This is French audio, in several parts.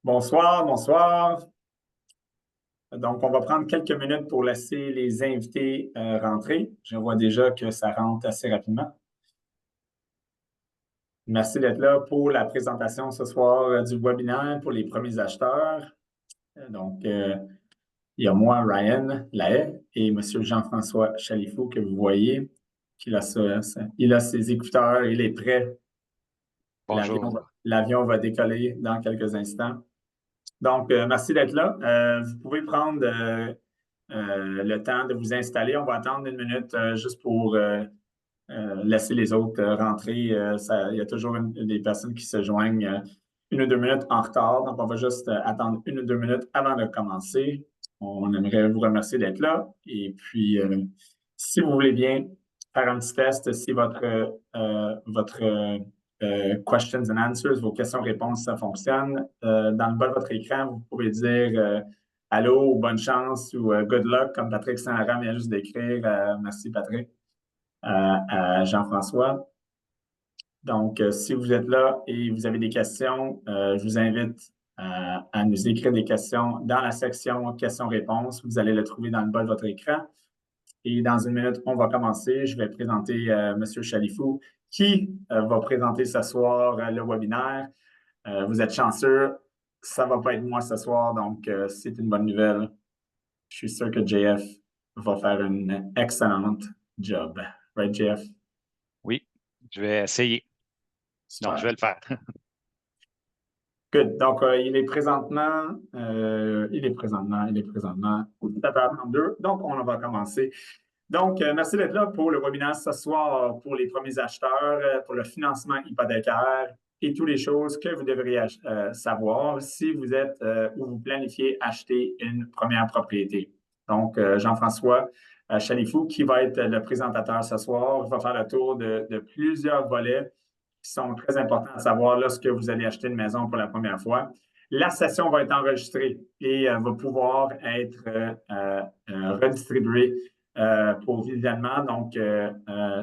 Bonsoir, bonsoir. Donc, on va prendre quelques minutes pour laisser les invités rentrer. Je vois déjà que ça rentre assez rapidement. Merci d'être là pour la présentation ce soir du webinaire pour les premiers acheteurs. Donc, il y a moi, Ryan Lahaye, et M. Jean-François Chalifou que vous voyez, il a ses écouteurs, il est prêt. Bonjour. L'avion va décoller dans quelques instants. Donc, merci d'être là. Vous pouvez prendre le temps de vous installer. On va attendre une minute juste pour laisser les autres rentrer. Il y a toujours des personnes qui se joignent 1 ou 2 minutes en retard. Donc, on va juste attendre 1 ou 2 minutes avant de commencer. On aimerait vous remercier d'être là. Et puis, si vous voulez bien faire un petit test, si votre questions and answers, vos questions-réponses, ça fonctionne. Dans le bas de votre écran, vous pouvez dire allô ou bonne chance ou good luck, comme Patrick Saint-Laurent vient juste d'écrire. Merci, Patrick, à Jean-François. Donc, si vous êtes là et vous avez des questions, je vous invite à nous écrire des questions dans la section questions-réponses. Vous allez le trouver dans le bas de votre écran. Et dans 1 minute, on va commencer. Je vais présenter M. Chalifou qui va présenter ce soir le webinaire. Vous êtes chanceux. Ça ne va pas être moi ce soir, donc c'est une bonne nouvelle. Je suis sûr que JF va faire une excellente job. Right, JF? Oui, je vais essayer. Non, je vais Super. le faire. Good. Donc, il est présentement 7h32. Donc, on va commencer. Donc, merci d'être là pour le webinaire ce soir pour les premiers acheteurs, pour le financement hypothécaire et toutes les choses que vous devriez savoir si vous êtes ou vous planifiez acheter une première propriété. Donc, Jean-François Chalifou, qui va être le présentateur ce soir, va faire le tour de plusieurs volets qui sont très importants à savoir lorsque vous allez acheter une maison pour la première fois. La session va être enregistrée et va pouvoir être redistribuée pour visionnement. Donc,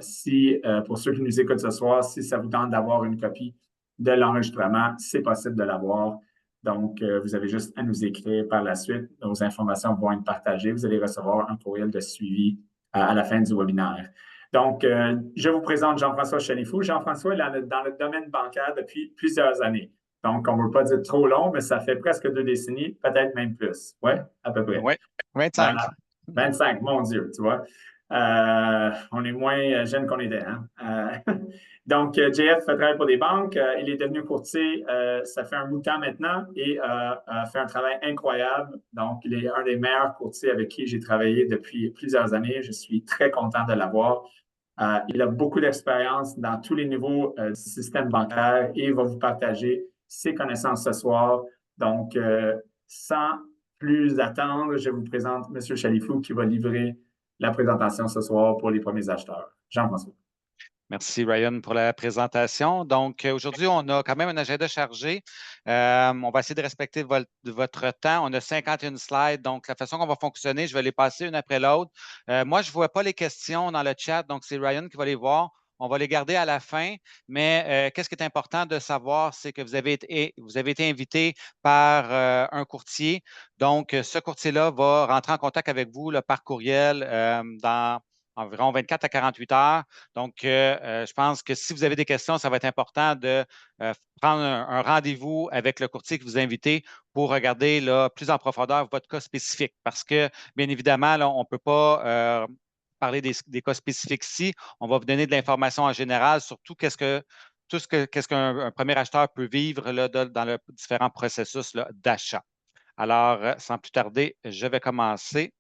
si pour ceux qui nous écoutent ce soir, si ça vous tente d'avoir une copie de l'enregistrement, c'est possible de l'avoir. Donc, vous avez juste à nous écrire par la suite. Nos informations vont être partagées. Vous allez recevoir un courriel de suivi à la fin du webinaire. Donc, je vous présente Jean-François Chalifou. Jean-François est dans le domaine bancaire depuis plusieurs années. Donc, on ne veut pas dire trop long, mais ça fait presque 2 décennies, peut-être même plus. Oui, à peu près. Oui, 25. 25, mon Dieu, tu vois. On est moins jeune qu'on était. Hein? Donc, JF travaille pour des banques. Il est devenu courtier, ça fait un bout de temps maintenant et fait un travail incroyable. Donc, il est un des meilleurs courtiers avec qui j'ai travaillé depuis plusieurs années. Je suis très content de l'avoir. Il a beaucoup d'expérience dans tous les niveaux du système bancaire et il va vous partager ses connaissances ce soir. Donc, sans plus attendre, je vous présente M. Chalifou qui va livrer la présentation ce soir pour les premiers acheteurs. Jean-François. Merci, Ryan, pour la présentation. Donc, aujourd'hui, on a quand même un agenda chargé. On va essayer de respecter votre temps. On a 51 slides. Donc, la façon qu'on va fonctionner, je vais les passer une après l'autre. Moi, je ne vois pas les questions dans le chat, donc c'est Ryan qui va les voir. On va les garder à la fin, mais qu'est-ce qui est important de savoir, c'est que vous avez été invité par un courtier. Donc, ce courtier-là va rentrer en contact avec vous là, par courriel dans environ 24 à 48 heures. Donc, je pense que si vous avez des questions, ça va être important de prendre un rendez-vous avec le courtier que vous invitez pour regarder là, plus en profondeur votre cas spécifique. Parce que, bien évidemment, là, on ne peut pas parler des cas spécifiques ici. On va vous donner de l'information en général sur tout qu'est-ce qu'un premier acheteur peut vivre là, dans le différent processus d'achat. Alors, sans plus tarder, je vais commencer.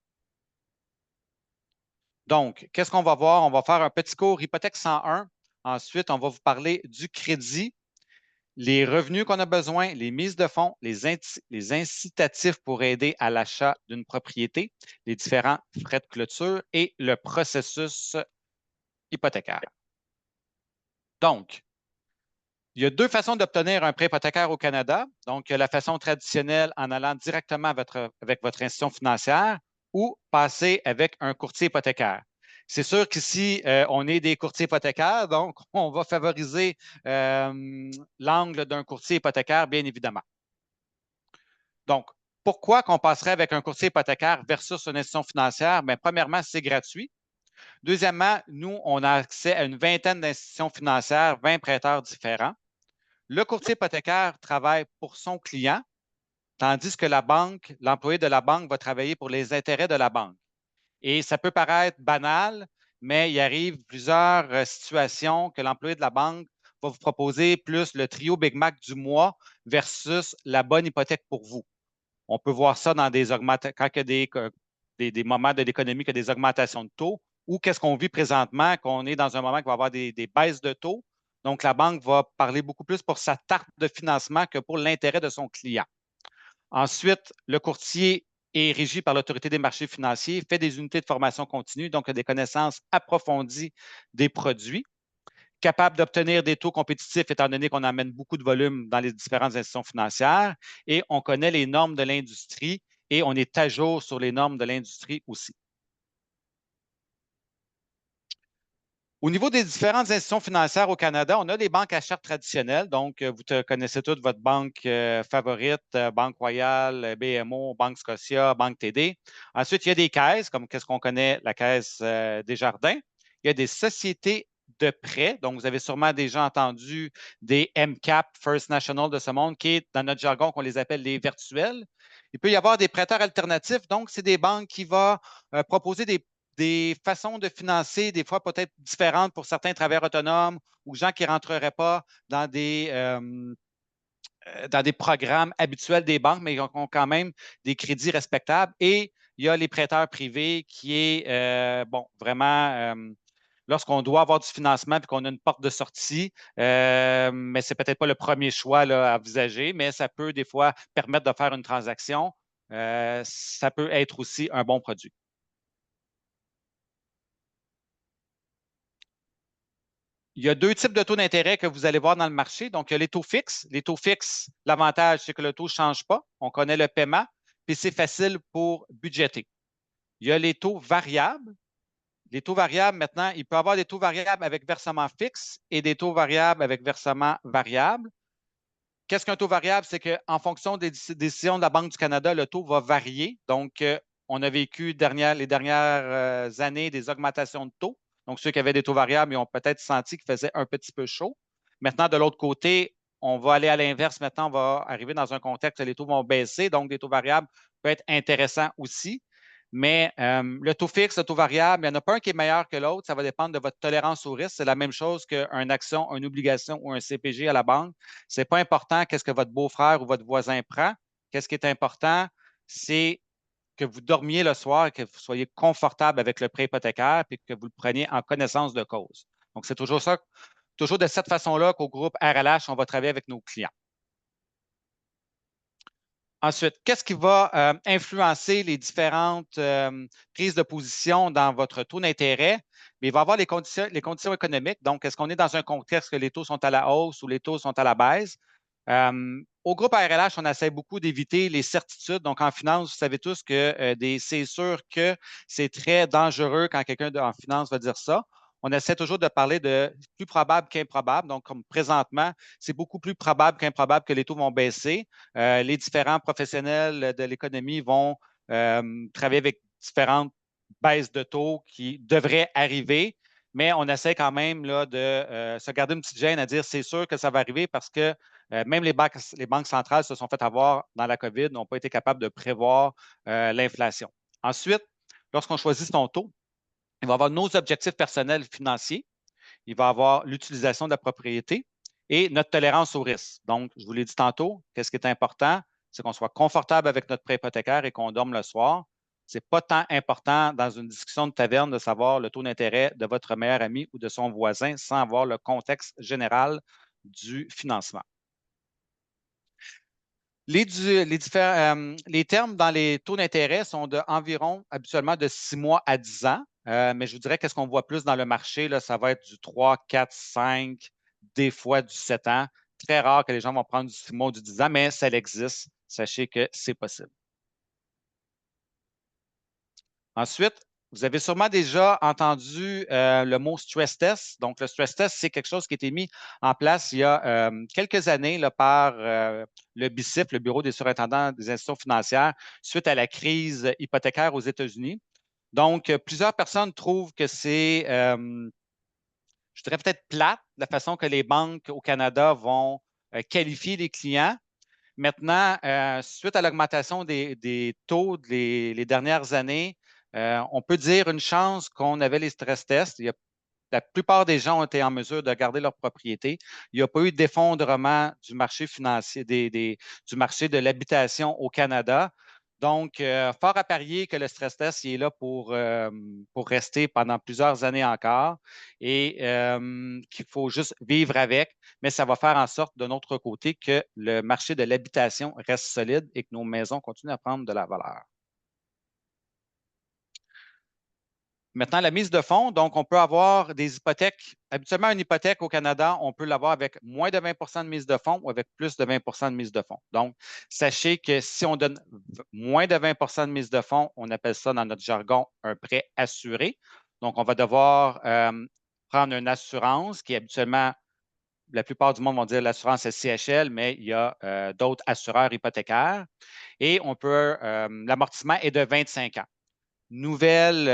Donc, qu'est-ce qu'on va voir? On va faire un petit cours hypothèque 101. Ensuite, on va vous parler du crédit, les revenus qu'on a besoin, les mises de fonds, les incitatifs pour aider à l'achat d'une propriété, les différents frais de clôture et le processus hypothécaire. Donc, il y a 2 façons d'obtenir un prêt hypothécaire au Canada. Donc, la façon traditionnelle en allant directement avec votre institution financière ou passer avec un courtier hypothécaire. C'est sûr qu'ici, on est des courtiers hypothécaires, donc on va favoriser l'angle d'un courtier hypothécaire, bien évidemment. Donc, pourquoi qu'on passerait avec un courtier hypothécaire versus une institution financière? Bien, premièrement, c'est gratuit. Deuxièmement, nous, on a accès à une vingtaine d'institutions financières, 20 prêteurs différents. Le courtier hypothécaire travaille pour son client, tandis que la banque, l'employé de la banque va travailler pour les intérêts de la banque. Et ça peut paraître banal, mais il arrive plusieurs situations que l'employé de la banque va vous proposer plus le trio Big Mac du mois versus la bonne hypothèque pour vous. On peut voir ça dans des augmentations, quand il y a des moments de l'économie qui a des augmentations de taux, ou qu'est-ce qu'on vit présentement, qu'on est dans un moment qui va avoir des baisses de taux. Donc, la banque va parler beaucoup plus pour sa tarte de financement que pour l'intérêt de son client. Ensuite, le courtier est régi par l'Autorité des marchés financiers, fait des unités de formation continue, donc a des connaissances approfondies des produits, capable d'obtenir des taux compétitifs étant donné qu'on amène beaucoup de volume dans les différentes institutions financières et on connaît les normes de l'industrie et on est à jour sur les normes de l'industrie aussi. Au niveau des différentes institutions financières au Canada, on a les banques à charte traditionnelles. Donc, vous connaissez toutes votre banque favorite, Banque Royale, BMO, Banque Scotia, Banque TD. Ensuite, il y a des caisses, comme qu'est-ce qu'on connaît, la Caisse Desjardins. Il y a des sociétés de prêt. Donc, vous avez sûrement déjà entendu des MCAP, First National de ce monde, qui est, dans notre jargon, qu'on les appelle les virtuels. Il peut y avoir des prêteurs alternatifs. Donc, c'est des banques qui vont proposer des façons de financer, des fois peut-être différentes pour certains travailleurs autonomes ou gens qui ne rentreraient pas dans des programmes habituels des banques, mais qui ont quand même des crédits respectables. Et il y a les prêteurs privés qui est, vraiment, lorsqu'on doit avoir du financement et qu'on a une porte de sortie, mais ce n'est peut-être pas le premier choix là, à envisager, mais ça peut des fois permettre de faire une transaction. Ça peut être aussi un bon produit. Il y a deux types de taux d'intérêt que vous allez voir dans le marché. Donc, il y a les taux fixes. Les taux fixes, l'avantage, c'est que le taux ne change pas. On connaît le paiement, puis c'est facile pour budgéter. Il y a les taux variables. Les taux variables, maintenant, il peut y avoir des taux variables avec versement fixe et des taux variables avec versement variable. Qu'est-ce qu'un taux variable? C'est qu'en fonction des décisions de la Banque du Canada, le taux va varier. Donc, on a vécu les dernières années des augmentations de taux. Donc, ceux qui avaient des taux variables, ils ont peut-être senti qu'il faisait un petit peu chaud. Maintenant, de l'autre côté, on va aller à l'inverse. Maintenant, on va arriver dans un contexte où les taux vont baisser. Donc, des taux variables peuvent être intéressants aussi. Mais le taux fixe, le taux variable, il n'y en a pas un qui est meilleur que l'autre. Ça va dépendre de votre tolérance au risque. C'est la même chose qu'une action, une obligation ou un CPG à la banque. Ce n'est pas important qu'est-ce que votre beau-frère ou votre voisin prend. Qu'est-ce qui est important, c'est que vous dormiez le soir et que vous soyez confortable avec le prêt hypothécaire et que vous le preniez en connaissance de cause. Donc, c'est toujours ça, toujours de cette façon-là qu'au groupe RLH, on va travailler avec nos clients. Ensuite, qu'est-ce qui va influencer les différentes prises de position dans votre taux d'intérêt? Il va y avoir les conditions économiques. Donc, est-ce qu'on est dans un contexte que les taux sont à la hausse ou les taux sont à la baisse? Au groupe RLH, on essaie beaucoup d'éviter les certitudes. Donc, en finance, vous savez tous que c'est sûr que c'est très dangereux quand quelqu'un en finance va dire ça. On essaie toujours de parler de plus probable qu'improbable. Donc, comme présentement, c'est beaucoup plus probable qu'improbable que les taux vont baisser. Les différents professionnels de l'économie vont travailler avec différentes baisses de taux qui devraient arriver, mais on essaie quand même là, de se garder une petite gêne à dire c'est sûr que ça va arriver parce que même les banques centrales se sont fait avoir dans la COVID, n'ont pas été capables de prévoir l'inflation. Ensuite, lorsqu'on choisit son taux, il va y avoir nos objectifs personnels financiers, il va y avoir l'utilisation de la propriété et notre tolérance au risque. Donc, je vous l'ai dit tantôt, qu'est-ce qui est important? C'est qu'on soit confortable avec notre prêt hypothécaire et qu'on dorme le soir. Ce n'est pas tant important dans une discussion de taverne de savoir le taux d'intérêt de votre meilleur ami ou de son voisin sans avoir le contexte général du financement. Les termes dans les taux d'intérêt sont environ habituellement de 6 mois à 10 ans. Mais je vous dirais qu'est-ce qu'on voit plus dans le marché, là, ça va être du 3, 4, 5, des fois du 7 ans. Très rare que les gens vont prendre du 6 mois ou du 10 ans, mais ça existe. Sachez que c'est possible. Ensuite, Vous avez sûrement déjà entendu le mot stress test. Donc, le stress test, c'est quelque chose qui a été mis en place il y a quelques années là, par le BICIF, le Bureau des surintendants des institutions financières, suite à la crise hypothécaire aux États-Unis. Donc, plusieurs personnes trouvent que c'est, je dirais peut-être plate, la façon que les banques au Canada vont qualifier les clients. Maintenant, suite à l'augmentation des taux les dernières années, on peut dire une chance qu'on avait les stress tests. La plupart des gens ont été en mesure de garder leur propriété. Il n'y a pas eu d'effondrement du marché financier, du marché de l'habitation au Canada. Donc, fort à parier que le stress test il est là pour rester pendant plusieurs années encore et qu'il faut juste vivre avec, mais ça va faire en sorte de notre côté que le marché de l'habitation reste solide et que nos maisons continuent à prendre de la valeur. Maintenant, la mise de fonds, donc on peut avoir des hypothèques. Habituellement, une hypothèque au Canada, on peut l'avoir avec moins de 20 de mise de fonds ou avec plus de 20 de mise de fonds. Donc, sachez que si on donne moins de 20 de mise de fonds, on appelle ça dans notre jargon un prêt assuré. Donc, on va devoir prendre une assurance qui est habituellement, la plupart du monde vont dire l'assurance SCHL, mais il y a d'autres assureurs hypothécaires. Et on peut, l'amortissement est de 25 ans. Nouvelle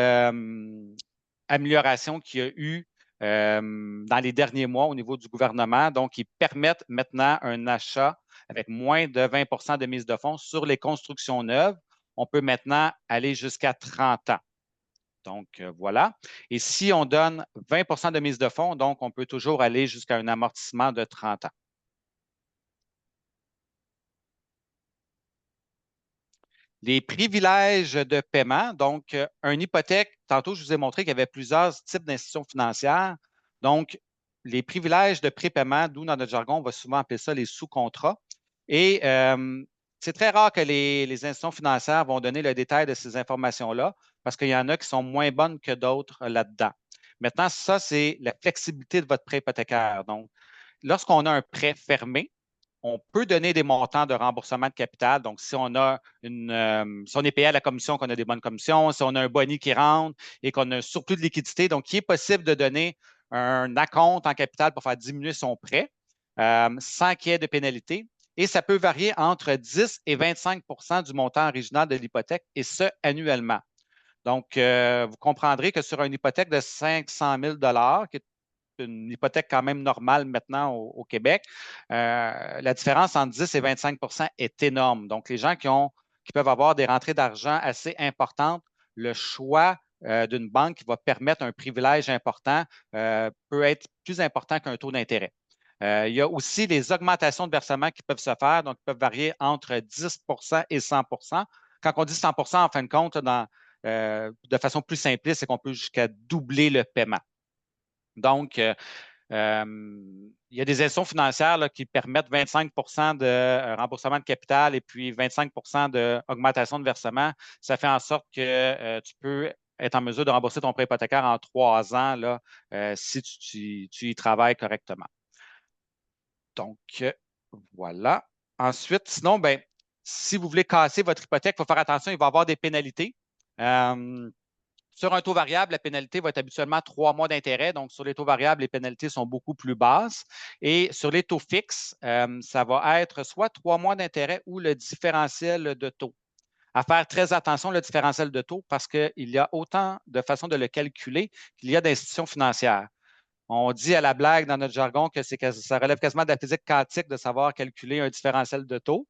amélioration qu'il y a eu dans les derniers mois au niveau du gouvernement. Donc, ils permettent maintenant un achat avec moins de 20 de mise de fonds sur les constructions neuves. On peut maintenant aller jusqu'à 30 ans. Donc, voilà. Et si on donne 20 de mise de fonds, donc on peut toujours aller jusqu'à un amortissement de 30 ans. Les privilèges de paiement, donc une hypothèque, tantôt je vous ai montré qu'il y avait plusieurs types d'institutions financières. Donc, les privilèges de prépaiement, d'où dans notre jargon, on va souvent appeler ça les sous-contrats. Et c'est très rare que les institutions financières vont donner le détail de ces informations-là parce qu'il y en a qui sont moins bonnes que d'autres là-dedans. Maintenant, ça, c'est la flexibilité de votre prêt hypothécaire. Donc, lorsqu'on a un prêt fermé, on peut donner des montants de remboursement de capital. Donc, si on a si on est payé à la commission, qu'on a des bonnes commissions, si on a un boni qui rentre et qu'on a un surplus de liquidité, donc il est possible de donner un acompte en capital pour faire diminuer son prêt sans qu'il y ait de pénalité. Et ça peut varier entre 10 et 25 du montant original de l'hypothèque, et ce, annuellement. Donc, vous comprendrez que sur une hypothèque de 500 000 qui est une hypothèque quand même normale maintenant au Québec, la différence entre 10 et 25 est énorme. Donc, les gens qui peuvent avoir des rentrées d'argent assez importantes, le choix d'une banque qui va permettre un privilège important peut être plus important qu'un taux d'intérêt. Il y a aussi les augmentations de versement qui peuvent se faire, donc qui peuvent varier entre 10 et 100 Quand on dit 100 en fin de compte, de façon plus simpliste, c'est qu'on peut jusqu'à doubler le paiement. Donc, il y a des institutions financières là, qui permettent 25 de remboursement de capital et puis 25 d'augmentation de versement. Ça fait en sorte que tu peux être en mesure de rembourser ton prêt hypothécaire en 3 ans là, si tu y travailles correctement. Donc, voilà. Ensuite, sinon, ben, si vous voulez casser votre hypothèque, il faut faire attention, il va y avoir des pénalités. Sur un taux variable, la pénalité va être habituellement 3 mois d'intérêt. Donc, sur les taux variables, les pénalités sont beaucoup plus basses. Et sur les taux fixes, ça va être soit 3 mois d'intérêt ou le différentiel de taux. À faire très attention, le différentiel de taux, parce qu'il y a autant de façons de le calculer qu'il y a d'institutions financières. On dit à la blague dans notre jargon que ça relève quasiment de la physique quantique de savoir calculer un différentiel de taux.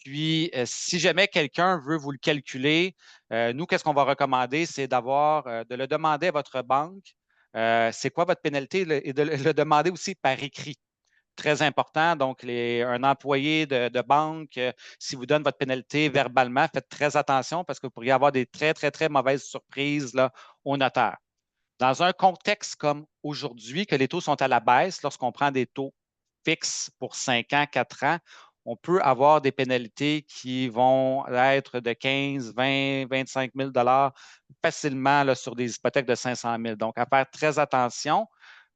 Puis, si jamais quelqu'un veut vous le calculer, nous, qu'est-ce qu'on va recommander? C'est de le demander à votre banque, c'est quoi votre pénalité et de le demander aussi par écrit. Très important. Donc, un employé de banque, si vous donne votre pénalité verbalement, faites très attention parce que vous pourriez avoir des très, très, très mauvaises surprises là, au notaire. Dans un contexte comme aujourd'hui, que les taux sont à la baisse, lorsqu'on prend des taux fixes pour 5 ans, 4 ans, on peut avoir des pénalités qui vont être de 15, 20, 25 000 facilement là, sur des hypothèques de 500 000. Donc, à faire très attention.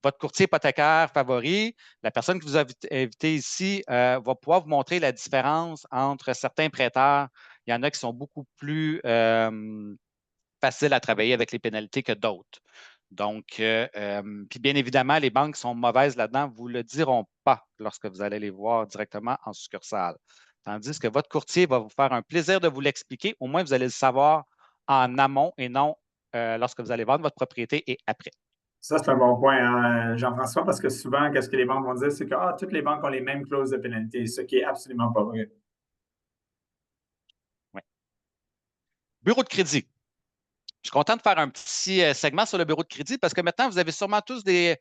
Votre courtier hypothécaire favori, la personne qui vous a invité ici, va pouvoir vous montrer la différence entre certains prêteurs. Il y en a qui sont beaucoup plus facile à travailler avec les pénalités que d'autres. Donc, puis bien évidemment, les banques sont mauvaises là-dedans, vous ne le diront pas lorsque vous allez les voir directement en succursale. Tandis que votre courtier va vous faire un plaisir de vous l'expliquer. Au moins, vous allez le savoir en amont et non lorsque vous allez vendre votre propriété et après. Ça, c'est un bon point, hein, Jean-François, parce que souvent, qu'est-ce que les banques vont dire, c'est que toutes les banques ont les mêmes clauses de pénalité, ce qui est absolument pas vrai. Ouais. Bureau de crédit. Je suis content de faire un petit segment sur le bureau de crédit parce que maintenant, vous avez sûrement tous des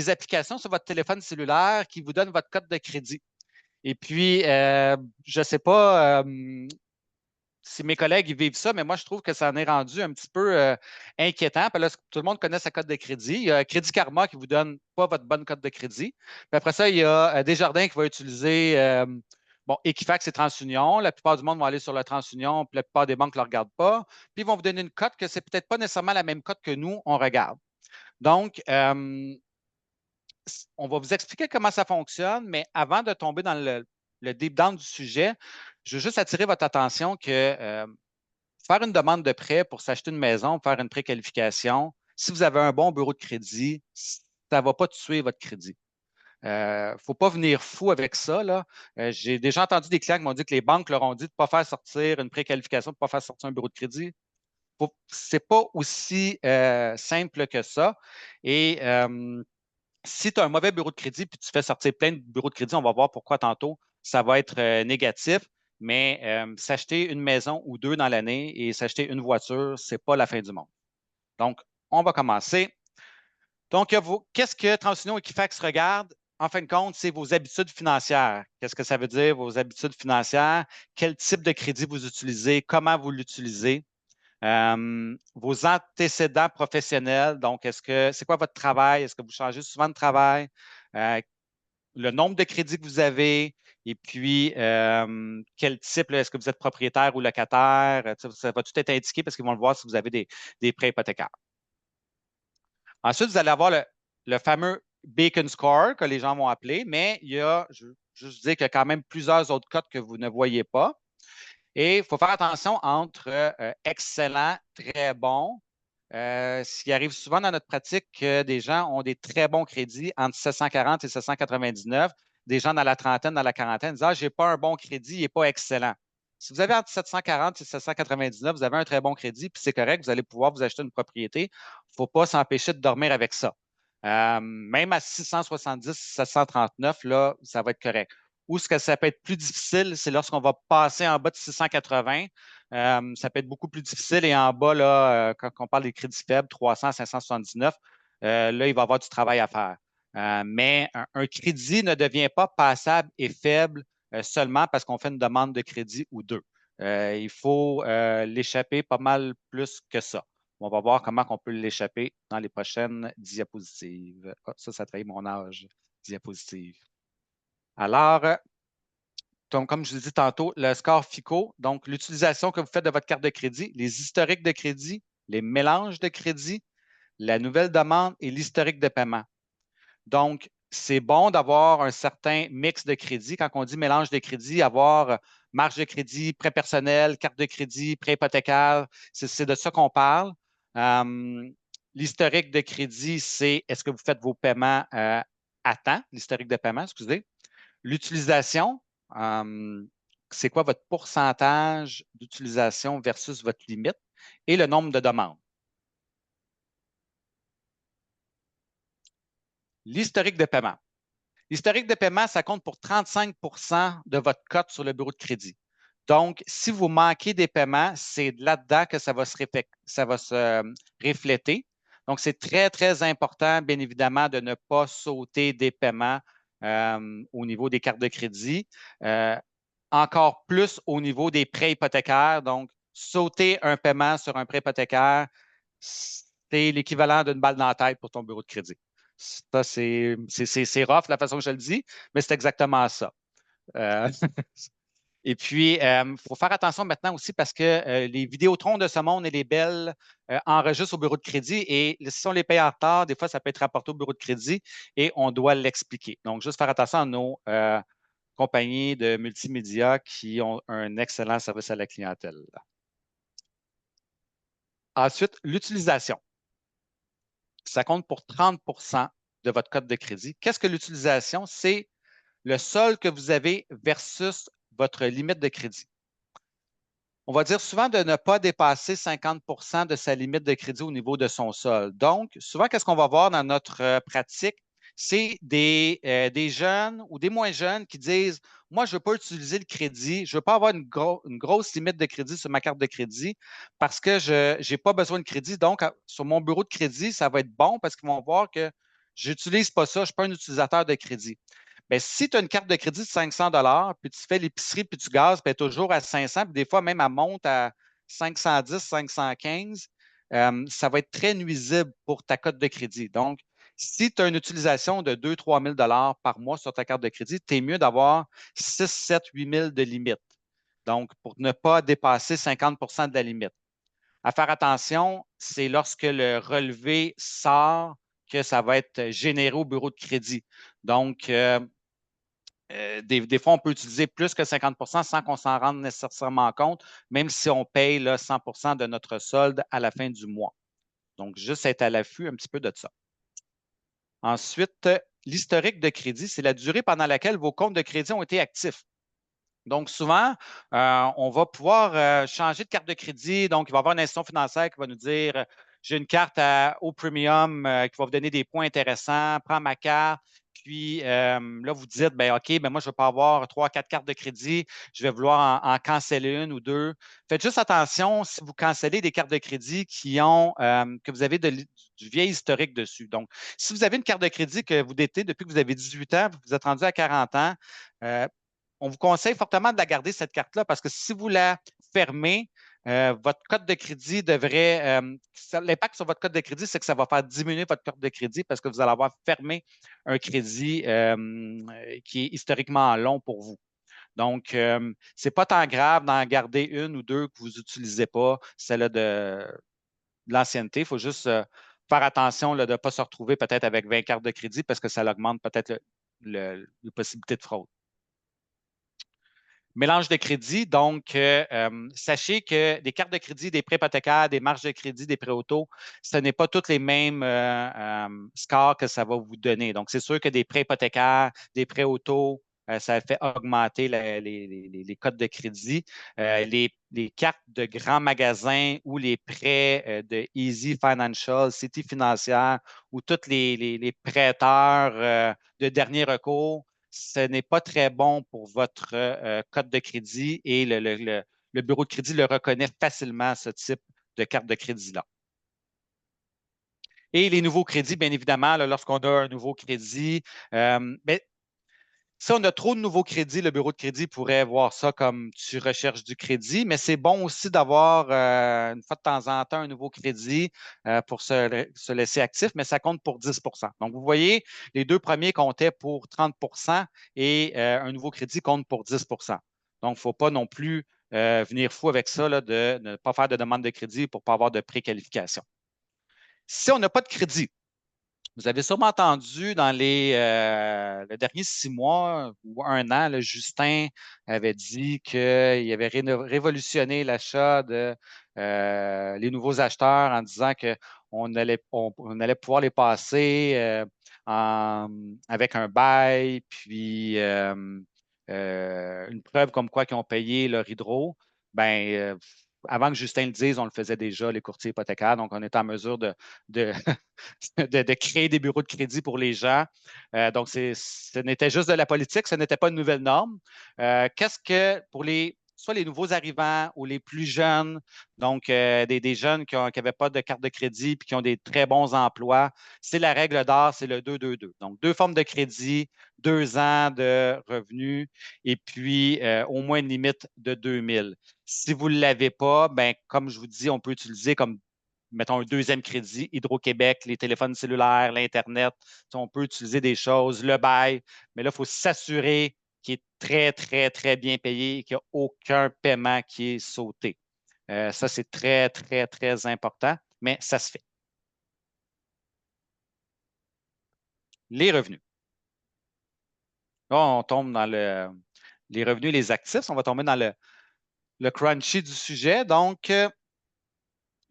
applications sur votre téléphone cellulaire qui vous donnent votre code de crédit. Et puis, je ne sais pas si mes collègues vivent ça, mais moi, je trouve que ça en est rendu un petit peu inquiétant. Puis là, tout le monde connaît sa cote de crédit. Il y a Crédit Karma qui ne vous donne pas votre bonne cote de crédit. Puis après ça, il y a Desjardins qui va utiliser Equifax et TransUnion. La plupart du monde vont aller sur le TransUnion, puis la plupart des banques ne le regardent pas. Puis ils vont vous donner une cote que ce n'est peut-être pas nécessairement la même cote que nous, on regarde. Donc, on va vous expliquer comment ça fonctionne, mais avant de tomber dans le deep down du sujet, je veux juste attirer votre attention que faire une demande de prêt pour s'acheter une maison, faire une préqualification, si vous avez un bon bureau de crédit, ça ne va pas tuer votre crédit. Il ne faut pas venir fou avec ça. J'ai déjà entendu des clients qui m'ont dit que les banques leur ont dit de ne pas faire sortir une préqualification, de ne pas faire sortir un bureau de crédit. Ce n'est pas aussi simple que ça. Et si tu as un mauvais bureau de crédit puis tu fais sortir plein de bureaux de crédit, on va voir pourquoi tantôt, ça va être négatif. Mais s'acheter une maison ou deux dans l'année et s'acheter une voiture, ce n'est pas la fin du monde. Donc, on va commencer. Donc, qu'est-ce que TransUnion Equifax regarde? En fin de compte, c'est vos habitudes financières. Qu'est-ce que ça veut dire, vos habitudes financières? Quel type de crédit vous utilisez? Comment vous l'utilisez? Vos antécédents professionnels, donc c'est quoi votre travail? Est-ce que vous changez souvent de travail? Le nombre de crédits que vous avez, et puis quel type, est-ce que vous êtes propriétaire ou locataire? Ça va tout être indiqué parce qu'ils vont le voir si vous avez des prêts hypothécaires. Ensuite, vous allez avoir le fameux Bacon Score que les gens vont appeler, mais il y a, je dis qu'il y a quand même plusieurs autres codes que vous ne voyez pas. Et il faut faire attention entre excellent, très bon. S'il arrive souvent dans notre pratique que des gens ont des très bons crédits entre 740 et 799, des gens dans la trentaine, dans la quarantaine disent « Ah, je n'ai pas un bon crédit, il n'est pas excellent ». Si vous avez entre 740 et 799, vous avez un très bon crédit, puis c'est correct, vous allez pouvoir vous acheter une propriété. Il ne faut pas s'empêcher de dormir avec ça. Même à 670, 739, là, ça va être correct. Où ce que ça peut être plus difficile, c'est lorsqu'on va passer en bas de 680. Ça peut être beaucoup plus difficile. Et en bas, là, quand on parle des crédits faibles, 300, 579, là, il va y avoir du travail à faire. Mais un crédit ne devient pas passable et faible seulement parce qu'on fait une demande de crédit ou deux. Il faut l'échapper pas mal plus que ça. On va voir comment on peut l'échapper dans les prochaines diapositives. Oh, ça trahit mon âge. Diapositive. Alors, donc, comme je vous ai dit tantôt, le score FICO, donc l'utilisation que vous faites de votre carte de crédit, les historiques de crédit, les mélanges de crédit, la nouvelle demande et l'historique de paiement. Donc, c'est bon d'avoir un certain mix de crédit. Quand on dit mélange de crédit, avoir marge de crédit, prêt personnel, carte de crédit, prêt hypothécaire, c'est de ça qu'on parle. L'historique de crédit, c'est est-ce que vous faites vos paiements à temps, l'historique de paiement, excusez. L'utilisation, c'est quoi votre pourcentage d'utilisation versus votre limite et le nombre de demandes. L'historique de paiement. L'historique de paiement, ça compte pour 35 de votre cote sur le bureau de crédit. Donc, si vous manquez des paiements, c'est là-dedans que ça va se refléter. Donc, c'est très, très important, bien évidemment, de ne pas sauter des paiements au niveau des cartes de crédit. Encore plus au niveau des prêts hypothécaires. Donc, sauter un paiement sur un prêt hypothécaire, c'est l'équivalent d'une balle dans la tête pour ton bureau de crédit. Ça, c'est rough la façon que je le dis, mais c'est exactement ça. Et puis, il faut faire attention maintenant aussi parce que les Vidéotrons de ce monde et les Bell enregistrent au bureau de crédit et si on les paye en retard, des fois, ça peut être rapporté au bureau de crédit et on doit l'expliquer. Donc, juste faire attention à nos compagnies de multimédia qui ont un excellent service à la clientèle. Ensuite, l'utilisation. Ça compte pour 30 de votre code de crédit. Qu'est-ce que l'utilisation? C'est le solde que vous avez versus votre limite de crédit. On va dire souvent de ne pas dépasser 50 de sa limite de crédit au niveau de son solde. Donc, souvent, qu'est-ce qu'on va voir dans notre pratique? C'est des jeunes ou des moins jeunes qui disent, moi, je ne veux pas utiliser le crédit, je ne veux pas avoir une grosse limite de crédit sur ma carte de crédit parce que je n'ai pas besoin de crédit. Donc, sur mon bureau de crédit, ça va être bon parce qu'ils vont voir que je n'utilise pas ça, je ne suis pas un utilisateur de crédit. Bien, si tu as une carte de crédit de 500 puis tu fais l'épicerie, puis tu gazes, puis elle est toujours à 500, puis des fois même elle monte à 510, 515, ça va être très nuisible pour ta cote de crédit. Donc, si tu as une utilisation de 2 000 3 000 par mois sur ta carte de crédit, tu es mieux d'avoir 6 7 8 000 de limite. Donc, pour ne pas dépasser 50 de la limite. À faire attention, c'est lorsque le relevé sort que ça va être généré au bureau de crédit. Donc, des fois, on peut utiliser plus que 50 sans qu'on s'en rende nécessairement compte, même si on paye là, 100 de notre solde à la fin du mois. Donc, juste être à l'affût un petit peu de ça. Ensuite, l'historique de crédit, c'est la durée pendant laquelle vos comptes de crédit ont été actifs. Donc, souvent, on va pouvoir changer de carte de crédit. Donc, il va y avoir une institution financière qui va nous dire j'ai une carte au premium qui va vous donner des points intéressants, prends ma carte. Puis là, vous dites, ben, OK, ben, moi, je ne veux pas avoir 3, 4 cartes de crédit. Je vais vouloir en canceller une ou deux. Faites juste attention si vous cancellez des cartes de crédit que vous avez du vieil historique dessus. Donc, si vous avez une carte de crédit que vous détenez depuis que vous avez 18 ans, vous êtes rendu à 40 ans, on vous conseille fortement de la garder, cette carte-là, parce que si vous la fermez, votre code de crédit devrait. L'impact sur votre code de crédit, c'est que ça va faire diminuer votre code de crédit parce que vous allez avoir fermé un crédit qui est historiquement long pour vous. Donc, ce n'est pas tant grave d'en garder une ou deux que vous n'utilisez pas, celle de l'ancienneté. Il faut juste faire attention de ne pas se retrouver peut-être avec 20 cartes de crédit parce que ça augmente peut-être les possibilités de fraude. Mélange de crédit, donc, sachez que des cartes de crédit, des prêts hypothécaires, des marges de crédit, des prêts auto, ce n'est pas tous les mêmes scores que ça va vous donner. Donc, c'est sûr que des prêts hypothécaires, des prêts auto, ça fait augmenter les cotes de crédit. Les cartes de grands magasins ou les prêts de Easy Financial, City Financière ou tous les prêteurs de dernier recours, ce n'est pas très bon pour votre code de crédit et le bureau de crédit le reconnaît facilement, ce type de carte de crédit-là. Et les nouveaux crédits, bien évidemment, lorsqu'on a un nouveau crédit, si on a trop de nouveaux crédits, le bureau de crédit pourrait voir ça comme tu recherches du crédit, mais c'est bon aussi d'avoir une fois de temps en temps un nouveau crédit pour se laisser actif, mais ça compte pour 10 Donc, vous voyez, les deux premiers comptaient pour 30 et un nouveau crédit compte pour 10 Donc, il ne faut pas non plus venir fou avec ça, là, de ne pas faire de demande de crédit pour ne pas avoir de préqualification. Si on n'a pas de crédit, vous avez sûrement entendu dans les derniers 6 mois ou un an, là, Justin avait dit qu'il avait révolutionné l'achat de les nouveaux acheteurs en disant qu'on allait pouvoir les passer avec un bail, puis une preuve comme quoi qu'ils ont payé leur hydro. Ben, avant que Justin le dise, on le faisait déjà, les courtiers hypothécaires. Donc, on est en mesure de de créer des bureaux de crédit pour les gens. Donc, ce n'était juste de la politique, ce n'était pas une nouvelle norme. Qu'est-ce que pour soit les nouveaux arrivants ou les plus jeunes, donc des jeunes qui n'avaient pas de carte de crédit et qui ont des très bons emplois, c'est la règle d'or, c'est le 2-2-2. Donc, 2 formes de crédit, 2 ans de revenus et puis au moins une limite de 2 000. Si vous ne l'avez pas, ben, comme je vous dis, on peut utiliser comme mettons un deuxième crédit, Hydro-Québec, les téléphones cellulaires, l'Internet, on peut utiliser des choses, le bail, mais là, il faut s'assurer qu'il est très, très, très bien payé et qu'il n'y a aucun paiement qui est sauté. Ça, c'est très, très, très important, mais ça se fait. Les revenus. Là, on tombe dans les revenus, les actifs. On va tomber dans le crunchy du sujet. Donc,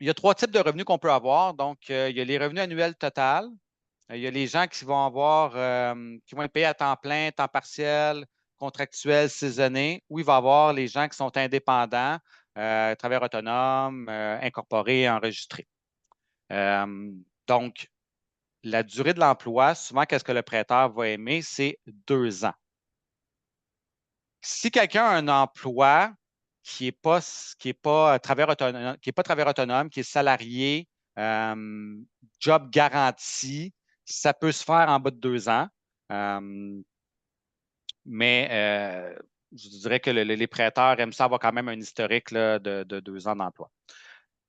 il y a 3 types de revenus qu'on peut avoir. Donc, il y a les revenus annuels total. Il y a les gens qui vont avoir, qui vont être payés à temps plein, temps partiel, contractuel, saisonnier, ou il va y avoir les gens qui sont indépendants, travailleurs autonomes, incorporés, enregistrés. Donc, la durée de l'emploi, souvent, qu'est-ce que le prêteur va aimer? C'est 2 ans. Si quelqu'un a un emploi qui est pas travailleur autonome, qui est salarié, job garanti, ça peut se faire en bas de 2 ans. Euh, mais je dirais que les prêteurs aiment ça avoir quand même un historique là, de 2 ans d'emploi.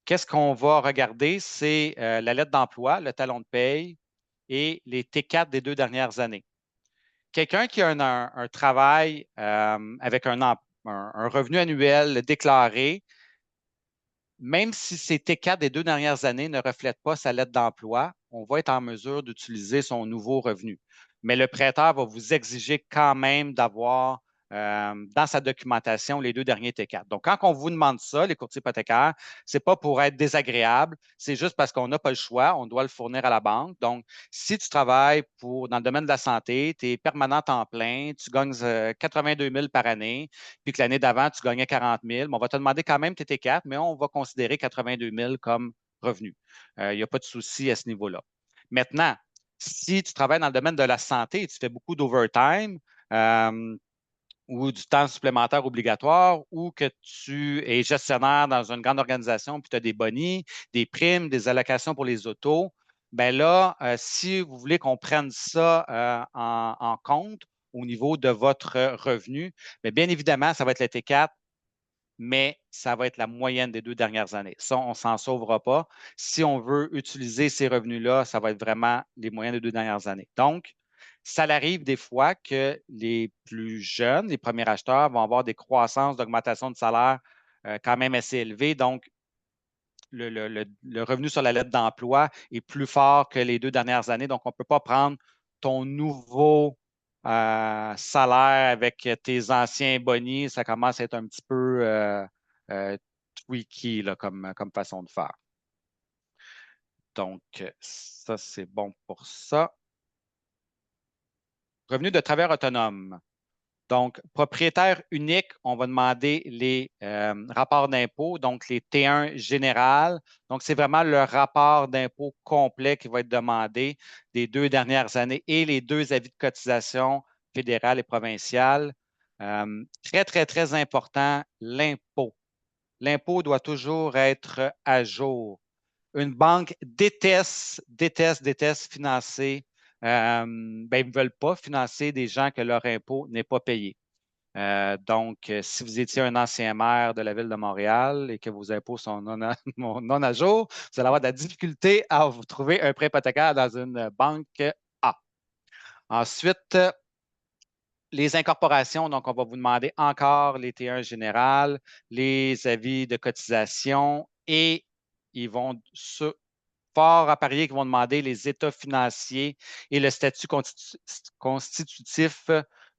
Qu'est-ce qu'on va regarder? C'est la lettre d'emploi, le talon de paye et les T4 des 2 dernières années. Quelqu'un qui a un travail avec un revenu annuel déclaré, même si ces T4 des 2 dernières années ne reflètent pas sa lettre d'emploi, on va être en mesure d'utiliser son nouveau revenu. Mais le prêteur va vous exiger quand même d'avoir dans sa documentation les 2 derniers T4. Donc, quand on vous demande ça, les courtiers hypothécaires, ce n'est pas pour être désagréable, c'est juste parce qu'on n'a pas le choix, on doit le fournir à la banque. Donc, si tu travailles dans le domaine de la santé, tu es permanent en plein, tu gagnes 82 000 par année, puis que l'année d'avant, tu gagnais 40 000, on va te demander quand même tes T4, mais on va considérer 82 000 comme revenu. Il n'y a pas de souci à ce niveau-là. Maintenant, si tu travailles dans le domaine de la santé et tu fais beaucoup d'overtime, ou du temps supplémentaire obligatoire, ou que tu es gestionnaire dans une grande organisation, puis tu as des bonnies, des primes, des allocations pour les autos, bien là, si vous voulez qu'on prenne ça en compte au niveau de votre revenu, bien évidemment, ça va être le T4, mais ça va être la moyenne des 2 dernières années. Ça, on ne s'en sauvera pas. Si on veut utiliser ces revenus-là, ça va être vraiment les moyennes des 2 dernières années. Donc, ça arrive des fois que les plus jeunes, les premiers acheteurs, vont avoir des croissances d'augmentation de salaire quand même assez élevées. Donc, le revenu sur la lettre d'emploi est plus fort que les 2 dernières années. Donc, on ne peut pas prendre ton nouveau salaire avec tes anciens bonnies. Ça commence à être un petit peu tweaky là, comme façon de faire. Donc, ça, c'est bon pour ça. Revenu de travailleur autonome. Donc, propriétaire unique, on va demander les rapports d'impôt, donc les T1 général. Donc, c'est vraiment le rapport d'impôt complet qui va être demandé des 2 dernières années et les 2 avis de cotisation fédérale et provinciale. Très, très, très important, l'impôt. L'impôt doit toujours être à jour. Une banque déteste financer. Ils ne veulent pas financer des gens que leur impôt n'est pas payé. Donc, si vous étiez un ancien maire de la ville de Montréal et que vos impôts sont non à jour, vous allez avoir de la difficulté à vous trouver un prêt hypothécaire dans une banque A. Ensuite, les incorporations, donc on va vous demander encore les T1 général, les avis de cotisation et ils vont fort à parier qu'ils vont demander les états financiers et le statut constitutif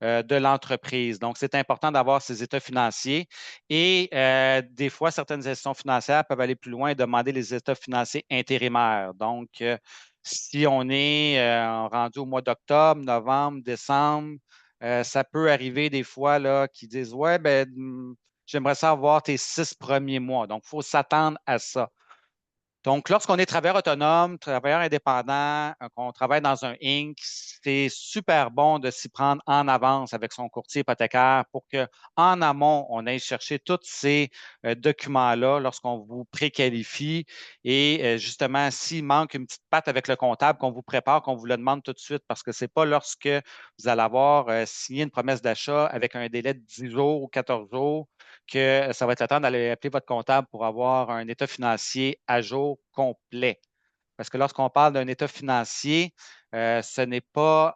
de l'entreprise. Donc, c'est important d'avoir ces états financiers et des fois, certaines institutions financières peuvent aller plus loin et demander les états financiers intérimaires. Donc, si on est rendu au mois d'octobre, novembre, décembre, ça peut arriver des fois là, qu'ils disent ouais, j'aimerais savoir tes 6 premiers mois. Donc, il faut s'attendre à ça. Donc, lorsqu'on est travailleur autonome, travailleur indépendant, qu'on travaille dans un Inc., c'est super bon de s'y prendre en avance avec son courtier hypothécaire pour qu'en amont, on aille chercher tous ces documents-là lorsqu'on vous préqualifie. Et justement, s'il manque une petite patte avec le comptable, qu'on vous prépare, qu'on vous le demande tout de suite, parce que ce n'est pas lorsque vous allez avoir signé une promesse d'achat avec un délai de 10 jours ou 14 jours que ça va être le temps d'aller appeler votre comptable pour avoir un état financier à jour complet. Parce que lorsqu'on parle d'un état financier, ce n'est pas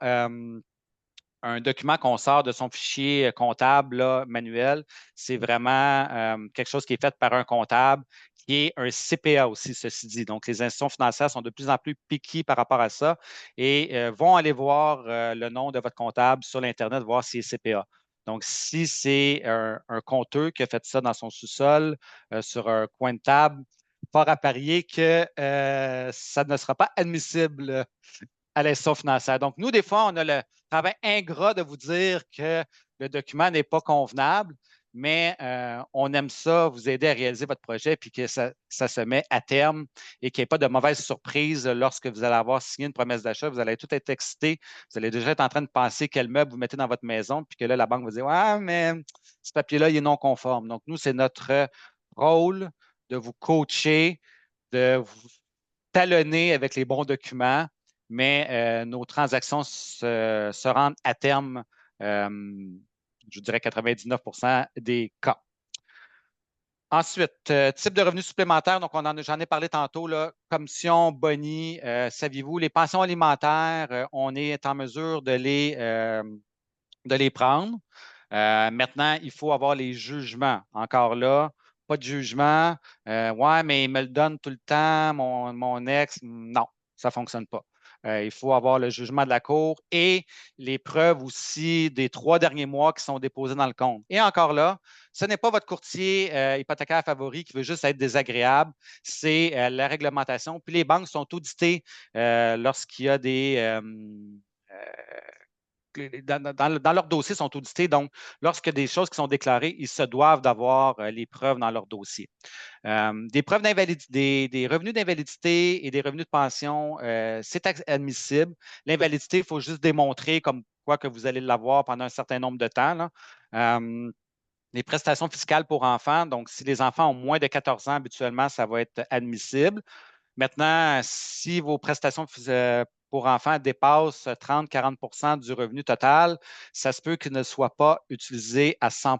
un document qu'on sort de son fichier comptable là, manuel. C'est vraiment quelque chose qui est fait par un comptable qui est un CPA aussi, ceci dit. Donc, les institutions financières sont de plus en plus piquées par rapport à ça et vont aller voir le nom de votre comptable sur l'Internet, voir s'il est CPA. Donc, si c'est un compteux qui a fait ça dans son sous-sol, sur un coin de table, fort à parier que ça ne sera pas admissible à l'institution financière. Donc, nous, des fois, on a le travail ingrat de vous dire que le document n'est pas convenable, mais on aime ça, vous aider à réaliser votre projet, puis que ça se met à terme et qu'il n'y ait pas de mauvaise surprise lorsque vous allez avoir signé une promesse d'achat. Vous allez tout être excité. Vous allez déjà être en train de penser quel meuble vous mettez dans votre maison, puis que là, la banque va dire ouais, mais ce papier-là, il est non conforme. Donc, nous, c'est notre rôle de vous coacher, de vous talonner avec les bons documents, mais nos transactions se rendent à terme, je dirais 99 des cas. Ensuite, type de revenus supplémentaires, donc j'en ai parlé tantôt, là, commission, boni, saviez-vous, les pensions alimentaires, on est en mesure de les prendre. Maintenant, il faut avoir les jugements. Encore là, pas de jugement. Ouais, mais il me le donne tout le temps, mon ex. Non, ça ne fonctionne pas. Il faut avoir le jugement de la Cour et les preuves aussi des 3 derniers mois qui sont déposés dans le compte. Et encore là, ce n'est pas votre courtier hypothécaire favori qui veut juste être désagréable, c'est la réglementation. Puis les banques sont auditées lorsqu'il y a des dans leur dossier sont audités. Donc, lorsqu'il y a des choses qui sont déclarées, ils se doivent d'avoir les preuves dans leur dossier. Des preuves d'invalidité, des revenus d'invalidité et des revenus de pension, c'est admissible. L'invalidité, il faut juste démontrer comme quoi que vous allez l'avoir pendant un certain nombre de temps, là. Les prestations fiscales pour enfants, donc si les enfants ont moins de 14 ans, habituellement, ça va être admissible. Maintenant, si vos prestations pour enfants dépassent 30-40 du revenu total, ça se peut qu'ils ne soient pas utilisés à 100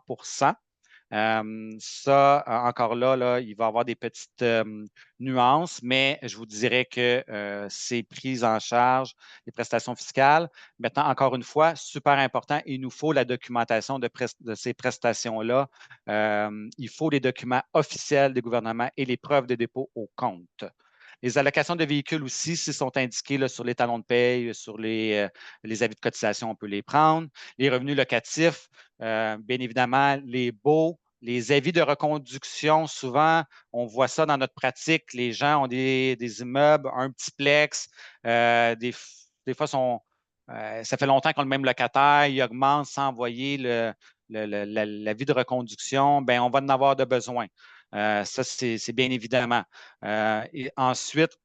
ça, encore là, il va y avoir des petites nuances, mais je vous dirais que c'est pris en charge, les prestations fiscales. Maintenant, encore une fois, super important, il nous faut la documentation de ces prestations-là. Il faut les documents officiels des gouvernements et les preuves de dépôt au compte. Les allocations de véhicules aussi, s'ils sont indiqués là, sur les talons de paye, sur les avis de cotisation, on peut les prendre. Les revenus locatifs, bien évidemment, les baux, les avis de reconduction, souvent, on voit ça dans notre pratique. Les gens ont des immeubles, un petit plex, des fois, ça fait longtemps qu'on a le même locataire, il augmente sans envoyer l'avis de reconduction, bien, on va en avoir de besoin. Ça, c'est bien évidemment. Et ensuite,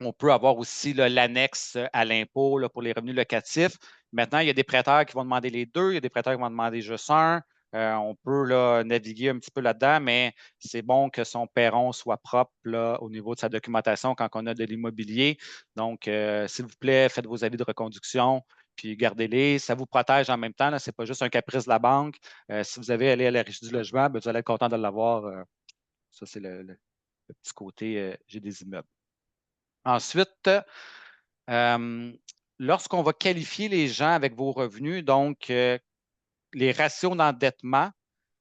on peut avoir aussi l'annexe à l'impôt pour les revenus locatifs. Maintenant, il y a des prêteurs qui vont demander les deux, il y a des prêteurs qui vont demander juste un. On peut naviguer un petit peu là-dedans, mais c'est bon que son perron soit propre au niveau de sa documentation quand on a de l'immobilier. Donc, s'il vous plaît, faites vos avis de reconduction, puis gardez-les. Ça vous protège en même temps. Ce n'est pas juste un caprice de la banque. Si vous avez allé à la Régie du logement, bien, vous allez être content de l'avoir. Ça, c'est le petit côté j'ai des immeubles. Ensuite, lorsqu'on va qualifier les gens avec vos revenus, donc les ratios d'endettement,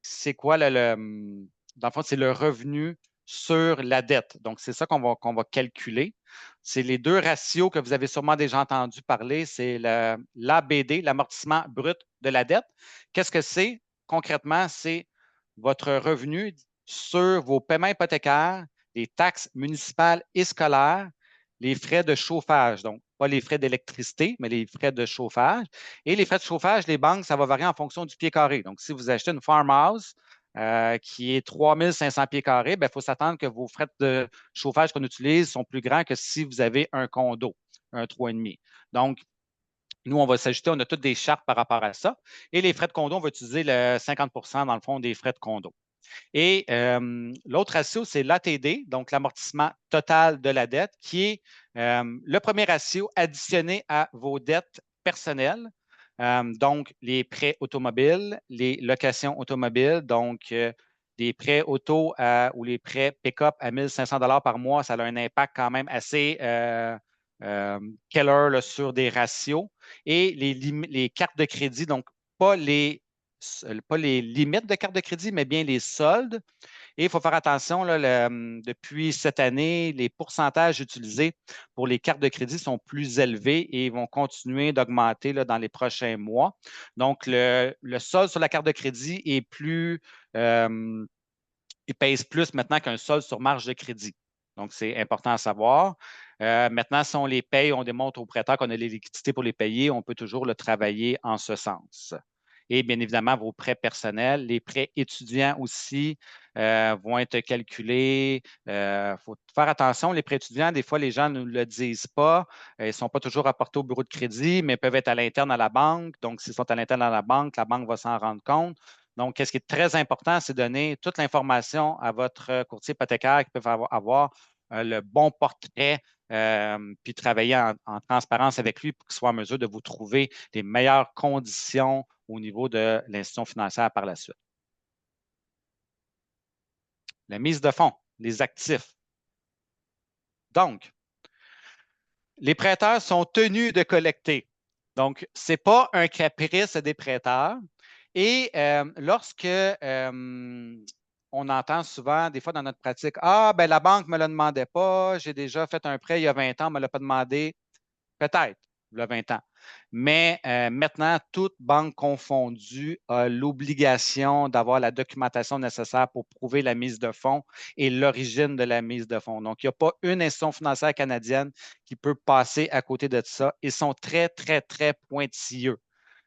c'est quoi dans le fond, c'est le revenu sur la dette. Donc, c'est ça qu'on va calculer. C'est les deux ratios que vous avez sûrement déjà entendu parler, c'est l'ABD, l'amortissement brut de la dette. Qu'est-ce que c'est? Concrètement, c'est votre revenu sur vos paiements hypothécaires, les taxes municipales et scolaires, les frais de chauffage, donc pas les frais d'électricité, mais les frais de chauffage. Et les frais de chauffage, les banques, ça va varier en fonction du pied carré. Donc, si vous achetez une farmhouse qui est 3500 pieds carrés, il faut s'attendre que vos frais de chauffage qu'on utilise sont plus grands que si vous avez un condo, un 3,5. Donc, nous, on va s'ajouter, on a toutes des chartes par rapport à ça. Et les frais de condo, on va utiliser le 50 dans le fond des frais de condo. Et l'autre ratio, c'est l'ATD, donc l'amortissement total de la dette, qui est le premier ratio additionné à vos dettes personnelles. Donc, les prêts automobiles, les locations automobiles, donc des prêts auto ou les prêts pick-up à 1 500 par mois, ça a un impact quand même assez killer là, sur des ratios. Et les cartes de crédit, donc pas les limites de carte de crédit, mais bien les soldes. Et il faut faire attention, là, depuis cette année, les pourcentages utilisés pour les cartes de crédit sont plus élevés et vont continuer d'augmenter dans les prochains mois. Donc, le solde sur la carte de crédit est il pèse plus maintenant qu'un solde sur marge de crédit. Donc, c'est important à savoir. Maintenant, si on les paye, on démontre aux prêteurs qu'on a les liquidités pour les payer, on peut toujours le travailler en ce sens. Et bien évidemment, vos prêts personnels, les prêts étudiants aussi vont être calculés. Il faut faire attention, les prêts étudiants, des fois, les gens ne le disent pas. Ils ne sont pas toujours apportés au bureau de crédit, mais peuvent être à l'interne à la banque. Donc, s'ils sont à l'interne à la banque va s'en rendre compte. Donc, ce qui est très important, c'est de donner toute l'information à votre courtier hypothécaire qui peut avoir le bon portrait, puis travailler en transparence avec lui pour qu'il soit en mesure de vous trouver les meilleures conditions au niveau de l'institution financière par la suite. La mise de fonds, les actifs. Donc, les prêteurs sont tenus de collecter. Donc, ce n'est pas un caprice des prêteurs. Et lorsque on entend souvent, des fois dans notre pratique, ah, ben la banque ne me le demandait pas, j'ai déjà fait un prêt il y a 20 ans, on ne me l'a pas demandé. Peut-être, il y a 20 ans. Mais maintenant, toute banque confondue a l'obligation d'avoir la documentation nécessaire pour prouver la mise de fonds et l'origine de la mise de fonds. Donc, il n'y a pas une institution financière canadienne qui peut passer à côté de ça. Ils sont très, très, très pointilleux.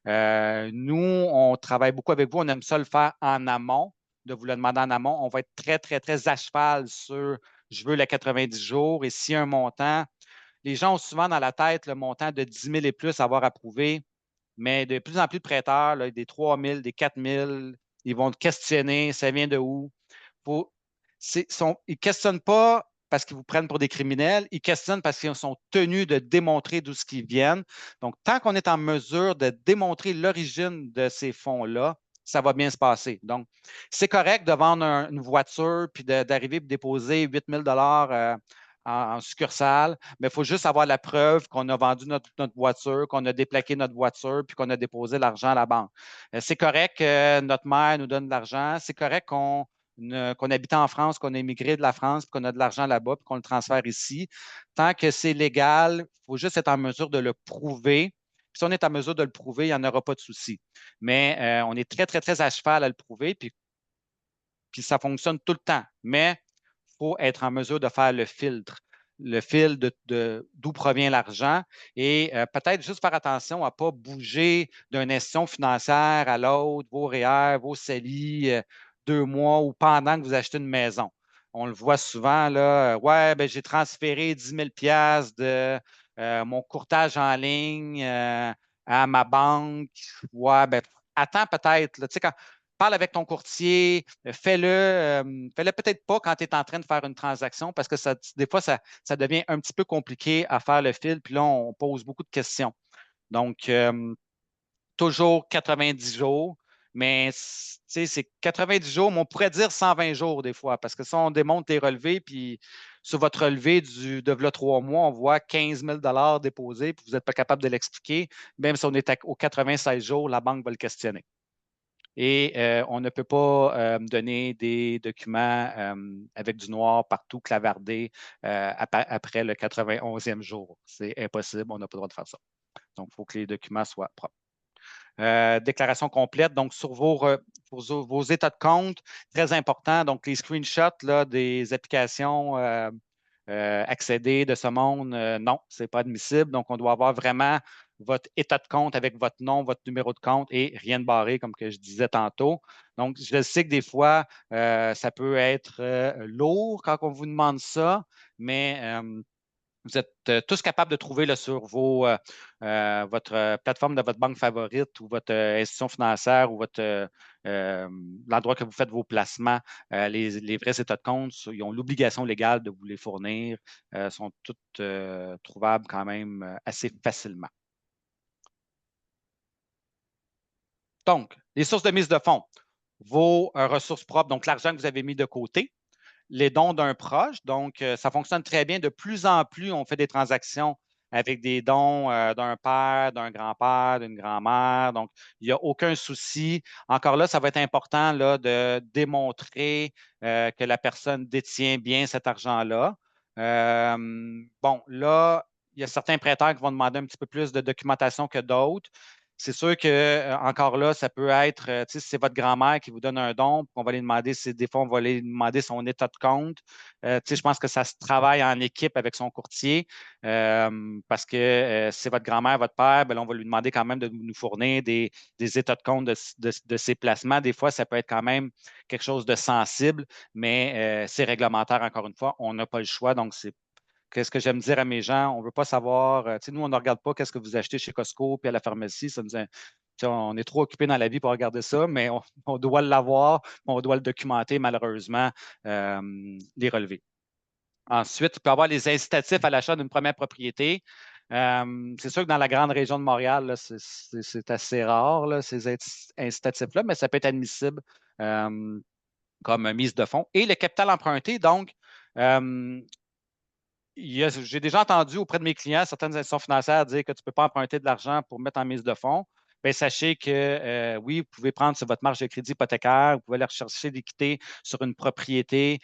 Nous, on travaille beaucoup avec vous. On aime ça le faire en amont, de vous le demander en amont. On va être très, très, très à cheval sur je veux les 90 jours et si un montant, les gens ont souvent dans la tête le montant de 10 000 et plus à avoir approuvé, mais de plus en plus de prêteurs, là, des 3 000, des 4 000, ils vont te questionner, ça vient de où? Ils ne questionnent pas parce qu'ils vous prennent pour des criminels, ils questionnent parce qu'ils sont tenus de démontrer d'où ce qu'ils viennent. Donc, tant qu'on est en mesure de démontrer l'origine de ces fonds-là, ça va bien se passer. Donc, c'est correct de vendre une voiture puis d'arriver et de déposer 8 000 en succursale, mais il faut juste avoir la preuve qu'on a vendu notre voiture, qu'on a déplaqué notre voiture, puis qu'on a déposé l'argent à la banque. C'est correct que notre mère nous donne de l'argent. C'est correct qu'on habite en France, qu'on a immigré de la France, qu'on a de l'argent là-bas, puis qu'on le transfère ici. Tant que c'est légal, il faut juste être en mesure de le prouver. Puis si on est en mesure de le prouver, il n'y en aura pas de souci. Mais on est très, très, très à cheval à le prouver, puis ça fonctionne tout le temps. Mais il faut être en mesure de faire le fil d'où provient l'argent et peut-être juste faire attention à ne pas bouger d'une institution financière à l'autre, vos REER, vos CELI, 2 mois ou pendant que vous achetez une maison. On le voit souvent, là, ouais, ben, j'ai transféré 10 000 de mon courtage en ligne à ma banque. Ouais, ben, attends peut-être. Tu sais, parle avec ton courtier, fais-le peut-être pas quand tu es en train de faire une transaction parce que des fois, ça devient un petit peu compliqué à faire le fil, puis là, on pose beaucoup de questions. Donc, toujours 90 jours, mais c'est 90 jours, mais on pourrait dire 120 jours des fois, parce que si on démonte les relevés, puis sur votre relevé de 3 mois, on voit 15 000 déposés, puis vous n'êtes pas capable de l'expliquer, même si on est aux 96 jours, la banque va le questionner. Et on ne peut pas donner des documents avec du noir partout clavardé après le 91e jour. C'est impossible, on n'a pas le droit de faire ça. Donc, il faut que les documents soient propres. Déclaration complète, donc sur vos états de compte, très important. Donc, les screenshots là, des applications accéder de ce monde, non, ce n'est pas admissible. Donc, on doit avoir vraiment votre état de compte avec votre nom, votre numéro de compte et rien de barré, comme que je disais tantôt. Donc, je sais que des fois, ça peut être lourd quand on vous demande ça, mais vous êtes tous capables de trouver là, sur votre plateforme de votre banque favorite ou votre institution financière ou l'endroit que vous faites vos placements, les vrais états de compte, ils ont l'obligation légale de vous les fournir, sont toutes trouvables quand même assez facilement. Donc, les sources de mise de fonds, vos ressources propres, donc l'argent que vous avez mis de côté, les dons d'un proche. Donc, ça fonctionne très bien. De plus en plus, on fait des transactions avec des dons d'un père, d'un grand-père, d'une grand-mère. Donc, il n'y a aucun souci. Encore là, ça va être important là, de démontrer que la personne détient bien cet argent-là. Bon, là, il y a certains prêteurs qui vont demander un petit peu plus de documentation que d'autres. C'est sûr que encore là, ça peut être, si c'est votre grand-mère qui vous donne un don, on va lui demander, des fois, on va lui demander son état de compte. Je pense que ça se travaille en équipe avec son courtier parce que si c'est votre grand-mère, votre père, ben, là, on va lui demander quand même de nous fournir des états de compte de ses placements. Des fois, ça peut être quand même quelque chose de sensible, mais c'est réglementaire, encore une fois. On n'a pas le choix, donc c'est qu'est-ce que j'aime dire à mes gens? On ne veut pas savoir, nous, on ne regarde pas qu'est-ce que vous achetez chez Costco puis à la pharmacie. On est trop occupé dans la vie pour regarder ça, mais on doit l'avoir, on doit le documenter, malheureusement, les relevés. Ensuite, il peut y avoir les incitatifs à l'achat d'une première propriété. C'est sûr que dans la grande région de Montréal, c'est assez rare, là, ces incitatifs-là, mais ça peut être admissible comme mise de fonds. Et le capital emprunté, donc, j'ai déjà entendu auprès de mes clients certaines institutions financières dire que tu ne peux pas emprunter de l'argent pour mettre en mise de fonds. Bien, sachez que oui, vous pouvez prendre sur votre marge de crédit hypothécaire, vous pouvez aller rechercher l'équité sur une propriété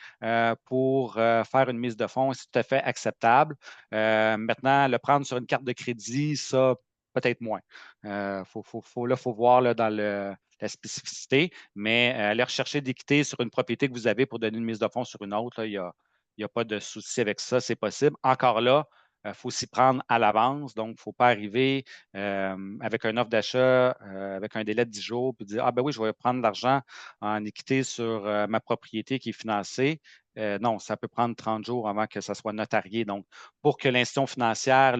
pour faire une mise de fonds, c'est tout à fait acceptable. Maintenant, le prendre sur une carte de crédit, ça, peut-être moins. Là, il faut voir là, dans la spécificité, mais aller rechercher l'équité sur une propriété que vous avez pour donner une mise de fonds sur une autre, là, il n'y a pas de souci avec ça, c'est possible. Encore là, il faut s'y prendre à l'avance. Donc, il ne faut pas arriver avec une offre d'achat avec un délai de 10 jours puis dire: ah ben oui, je vais prendre l'argent en équité sur ma propriété qui est financée. Non, ça peut prendre 30 jours avant que ça soit notarié. Donc, pour que l'institution financière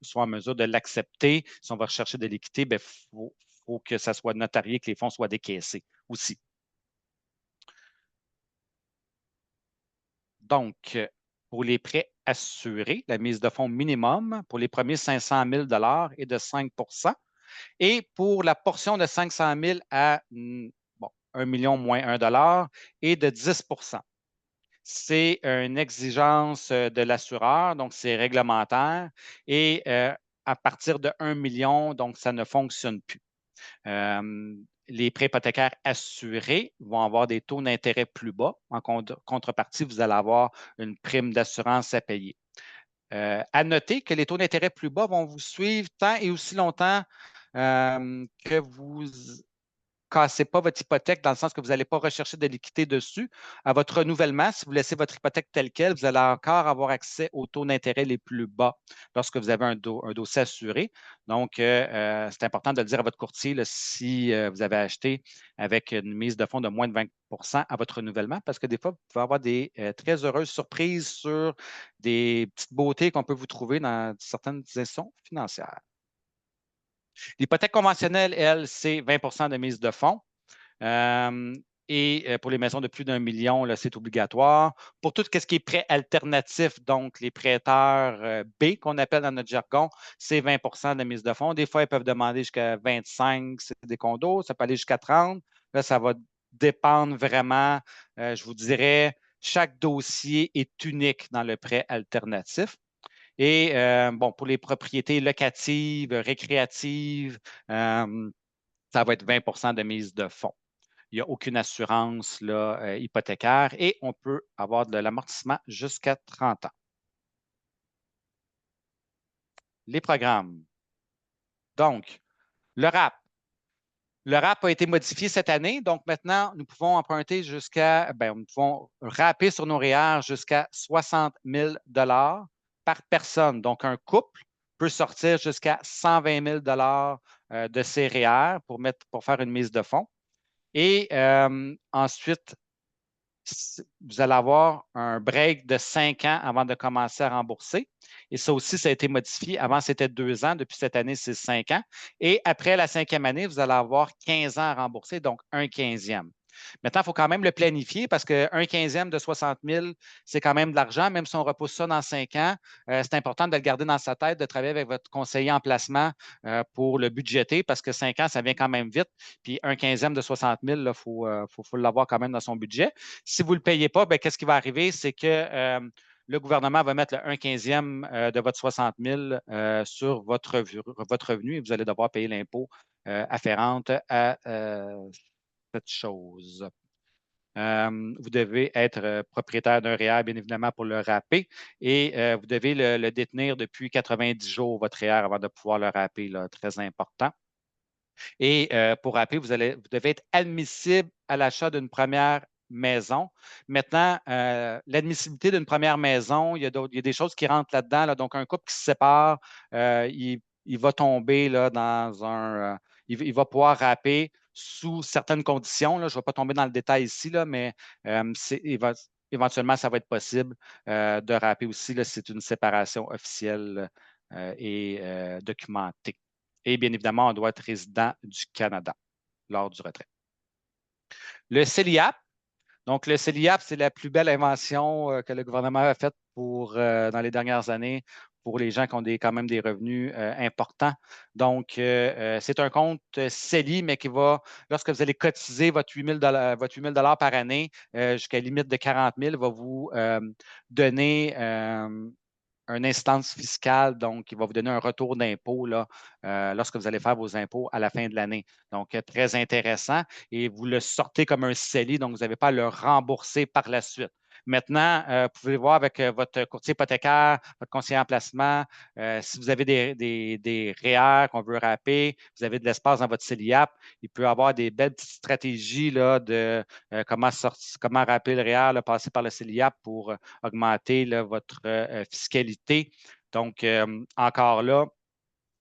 soit en mesure de l'accepter, si on va rechercher de l'équité, il faut que ça soit notarié, que les fonds soient décaissés aussi. Donc, pour les prêts assurés, la mise de fonds minimum pour les premiers 500 000 est de 5 et pour la portion de 500 000 à 1 million moins 1 est de 10. C'est une exigence de l'assureur, donc c'est réglementaire. Et à partir de 1 million, donc ça ne fonctionne plus. Les prêts hypothécaires assurés vont avoir des taux d'intérêt plus bas. En contrepartie, vous allez avoir une prime d'assurance à payer. À noter que les taux d'intérêt plus bas vont vous suivre tant et aussi longtemps que vous cassez pas votre hypothèque dans le sens que vous n'allez pas rechercher de l'équité dessus. À votre renouvellement, si vous laissez votre hypothèque telle quelle, vous allez encore avoir accès aux taux d'intérêt les plus bas lorsque vous avez un dossier assuré. Donc, c'est important de le dire à votre courtier là, si vous avez acheté avec une mise de fonds de moins de 20 à votre renouvellement, parce que des fois, vous pouvez avoir des très heureuses surprises sur des petites beautés qu'on peut vous trouver dans certaines institutions financières. L'hypothèque conventionnelle, elle, c'est 20 de mise de fonds. Et pour les maisons de plus d'1 million, c'est obligatoire. Pour tout ce qui est prêt alternatif, donc les prêteurs B qu'on appelle dans notre jargon, c'est 20 de mise de fonds. Des fois, ils peuvent demander jusqu'à 25, c'est des condos, ça peut aller jusqu'à 30. Là, ça va dépendre vraiment, je vous dirais, chaque dossier est unique dans le prêt alternatif. Et pour les propriétés locatives, récréatives, ça va être 20 de mise de fonds. Il n'y a aucune assurance là, hypothécaire et on peut avoir de l'amortissement jusqu'à 30 ans. Les programmes. Donc, le RAP. Le RAP a été modifié cette année, donc maintenant, nous pouvons emprunter nous pouvons rapper sur nos REER jusqu'à 60 000 par personne. Donc, un couple peut sortir jusqu'à 120 000 de ses REER pour faire une mise de fonds. Et ensuite, vous allez avoir un break de 5 ans avant de commencer à rembourser. Et ça aussi, ça a été modifié. Avant, c'était 2 ans. Depuis cette année, c'est 5 ans. Et après la 5e année, vous allez avoir 15 ans à rembourser, donc un 15e. Maintenant, il faut quand même le planifier parce qu'un 15e de 60 000, c'est quand même de l'argent. Même si on repousse ça dans 5 ans, c'est important de le garder dans sa tête, de travailler avec votre conseiller en placement pour le budgéter parce que 5 ans, ça vient quand même vite. Puis un 15e de 60 000, il faut l'avoir quand même dans son budget. Si vous ne le payez pas, qu'est-ce qui va arriver? C'est que le gouvernement va mettre le 1/15 de votre 60 000 sur votre revenu et vous allez devoir payer l'impôt afférente à cette chose. Vous devez être propriétaire d'un REER, bien évidemment, pour le rapper. Et vous devez le détenir depuis 90 jours, votre REER, avant de pouvoir le rapper, là, très important. Et pour rappeler, vous devez être admissible à l'achat d'une première maison. Maintenant, l'admissibilité d'une première maison, il y a des choses qui rentrent là-dedans. Là. Donc, un couple qui se sépare, il va tomber là, dans un. Il va pouvoir rapper sous certaines conditions. Là. Je ne vais pas tomber dans le détail ici, là, mais éventuellement, ça va être possible de rapper aussi. C'est une séparation officielle et documentée. Et bien évidemment, on doit être résident du Canada lors du retrait. Le CELIAP. Donc, le CELIAP, c'est la plus belle invention que le gouvernement a faite dans les dernières années pour les gens qui ont quand même des revenus importants. Donc, c'est un compte CELI, mais qui va, lorsque vous allez cotiser votre 8 000 par année jusqu'à la limite de 40 000, va vous donner une instance fiscale, donc il va vous donner un retour d'impôt lorsque vous allez faire vos impôts à la fin de l'année. Donc, très intéressant. Et vous le sortez comme un CELI, donc vous n'avez pas à le rembourser par la suite. Maintenant, vous pouvez voir avec votre courtier hypothécaire, votre conseiller en placement, si vous avez des REER qu'on veut rapper, vous avez de l'espace dans votre CELIAP, il peut y avoir des belles petites stratégies là, de comment rapper le REER, là, passer par le CELIAP pour augmenter là, votre fiscalité. Donc, encore là,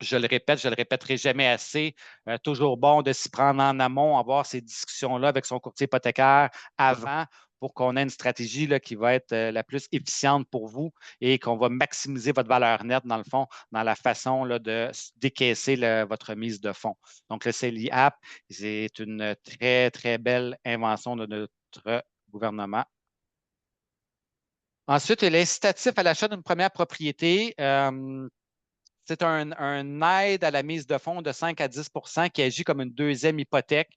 je le répète, je ne le répéterai jamais assez. Toujours bon de s'y prendre en amont, avoir ces discussions-là avec son courtier hypothécaire avant pour qu'on ait une stratégie là, qui va être la plus efficiente pour vous et qu'on va maximiser votre valeur nette, dans le fond, dans la façon là, de décaisser votre mise de fonds. Donc, le CELI App, c'est une très, très belle invention de notre gouvernement. Ensuite, l'incitatif à l'achat d'une première propriété. C'est un aide à la mise de fonds de 5 à 10 qui agit comme une deuxième hypothèque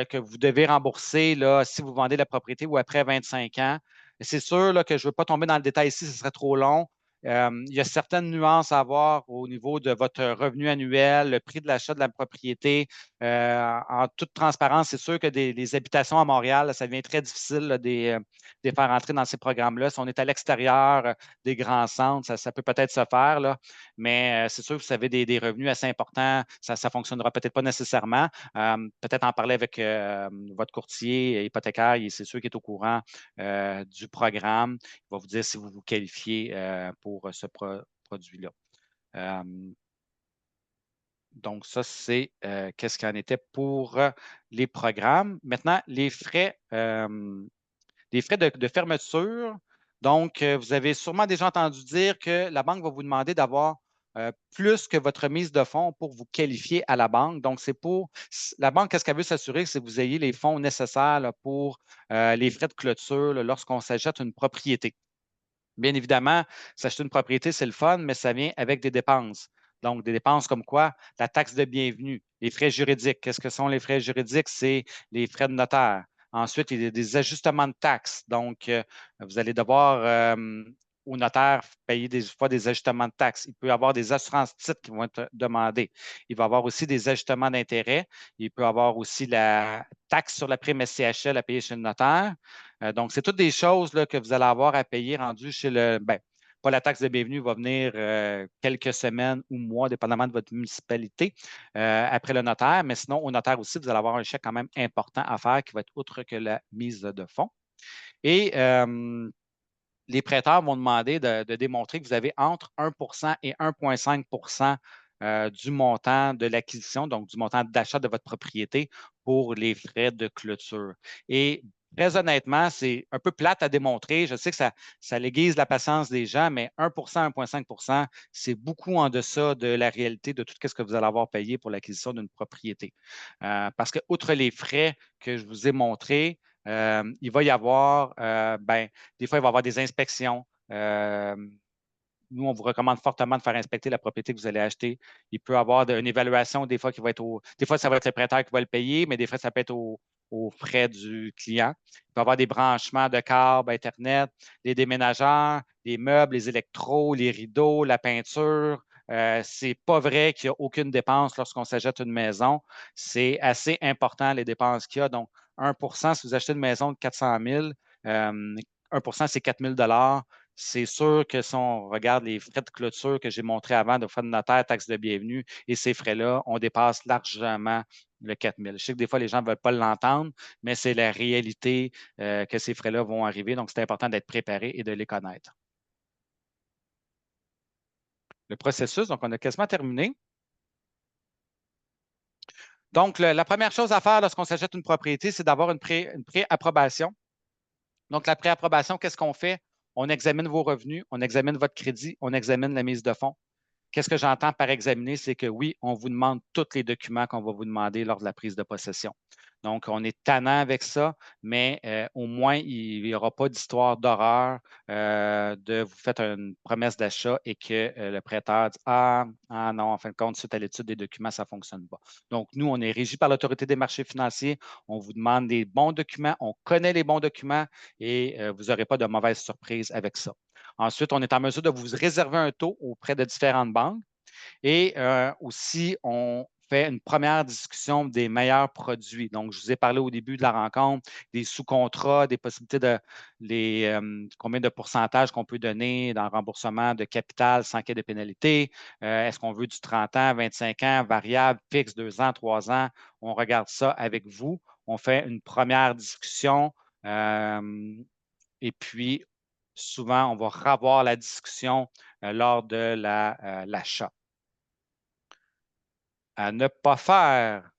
que vous devez rembourser là, si vous vendez la propriété ou après 25 ans. C'est sûr là, que je ne veux pas tomber dans le détail ici, ce serait trop long. Il y a certaines nuances à avoir au niveau de votre revenu annuel, le prix de l'achat de la propriété. En toute transparence, c'est sûr que les habitations à Montréal, là, ça devient très difficile là, de les faire entrer dans ces programmes-là. Si on est à l'extérieur des grands centres, ça peut peut-être se faire, là, mais c'est sûr que vous avez des revenus assez importants, ça ne fonctionnera peut-être pas nécessairement. Peut-être en parler avec votre courtier hypothécaire, c'est sûr qu'il est au courant du programme. Il va vous dire si vous vous qualifiez pour ce produit-là. Donc, ça, c'est qu'est-ce qu'il en était pour les programmes. Maintenant, les frais de fermeture. Donc, vous avez sûrement déjà entendu dire que la banque va vous demander d'avoir plus que votre mise de fonds pour vous qualifier à la banque. Donc, la banque, qu'est-ce qu'elle veut s'assurer? C'est que vous ayez les fonds nécessaires là, pour les frais de clôture là, lorsqu'on s'achète une propriété. Bien évidemment, s'acheter une propriété, c'est le fun, mais ça vient avec des dépenses. Donc, des dépenses comme quoi? La taxe de bienvenue, les frais juridiques. Qu'est-ce que sont les frais juridiques? C'est les frais de notaire. Ensuite, il y a des ajustements de taxes. Donc, vous allez devoir au notaire payer des fois des ajustements de taxes. Il peut y avoir des assurances titres qui vont être demandées. Il va y avoir aussi des ajustements d'intérêt. Il peut y avoir aussi la taxe sur la prime SCHL à payer chez le notaire. Donc, c'est toutes des choses là, que vous allez avoir à payer rendu chez pas la taxe de bienvenue va venir quelques semaines ou mois, dépendamment de votre municipalité, après le notaire. Mais sinon, au notaire aussi, vous allez avoir un chèque quand même important à faire qui va être outre que la mise de fonds. Et les prêteurs vont demander de démontrer que vous avez entre 1 et 1,5 du montant de l'acquisition, donc du montant d'achat de votre propriété pour les frais de clôture. Et très honnêtement, c'est un peu plate à démontrer. Je sais que ça aiguise la patience des gens, mais 1 1,5 c'est beaucoup en deçà de la réalité de tout ce que vous allez avoir payé pour l'acquisition d'une propriété. Parce que, outre les frais que je vous ai montrés, il va y avoir, des fois, il va y avoir des inspections. Nous, on vous recommande fortement de faire inspecter la propriété que vous allez acheter. Il peut y avoir une évaluation, des fois, qui va être des fois, ça va être le prêteur qui va le payer, mais des fois, ça peut être aux frais du client. Il peut y avoir des branchements de câbles, Internet, les déménageurs, les meubles, les électros, les rideaux, la peinture. C'est pas vrai qu'il n'y a aucune dépense lorsqu'on s'achète une maison. C'est assez important, les dépenses qu'il y a. Donc, 1 si vous achetez une maison de 400 000, 1 c'est 4 000 $. C'est sûr que si on regarde les frais de clôture que j'ai montrés avant, de frais de notaire, taxes de bienvenue et ces frais-là, on dépasse largement le 4 000. Je sais que des fois, les gens ne veulent pas l'entendre, mais c'est la réalité que ces frais-là vont arriver. Donc, c'est important d'être préparé et de les connaître. Le processus, donc on a quasiment terminé. Donc, la première chose à faire lorsqu'on s'achète une propriété, c'est d'avoir une pré-approbation. Donc, la pré-approbation, qu'est-ce qu'on fait? On examine vos revenus, on examine votre crédit, on examine la mise de fonds. Qu'est-ce que j'entends par examiner? C'est que oui, on vous demande tous les documents qu'on va vous demander lors de la prise de possession. Donc, on est tannant avec ça, mais au moins, il n'y aura pas d'histoire d'horreur de vous faites une promesse d'achat et que le prêteur dit ah non, en fin de compte, suite à l'étude des documents, ça ne fonctionne pas. Donc, nous, on est régi par l'Autorité des marchés financiers. On vous demande des bons documents, on connaît les bons documents et vous n'aurez pas de mauvaises surprises avec ça. Ensuite, on est en mesure de vous réserver un taux auprès de différentes banques. Et aussi, on fait une première discussion des meilleurs produits. Donc, je vous ai parlé au début de la rencontre des sous-contrats, des possibilités combien de pourcentage qu'on peut donner dans le remboursement de capital sans qu'il y ait de pénalité. Est-ce qu'on veut du 30 ans, 25 ans, variable, fixe, 2 ans, 3 ans? On regarde ça avec vous. On fait une première discussion et puis souvent, on va revoir la discussion lors de l'achat. À ne pas faire,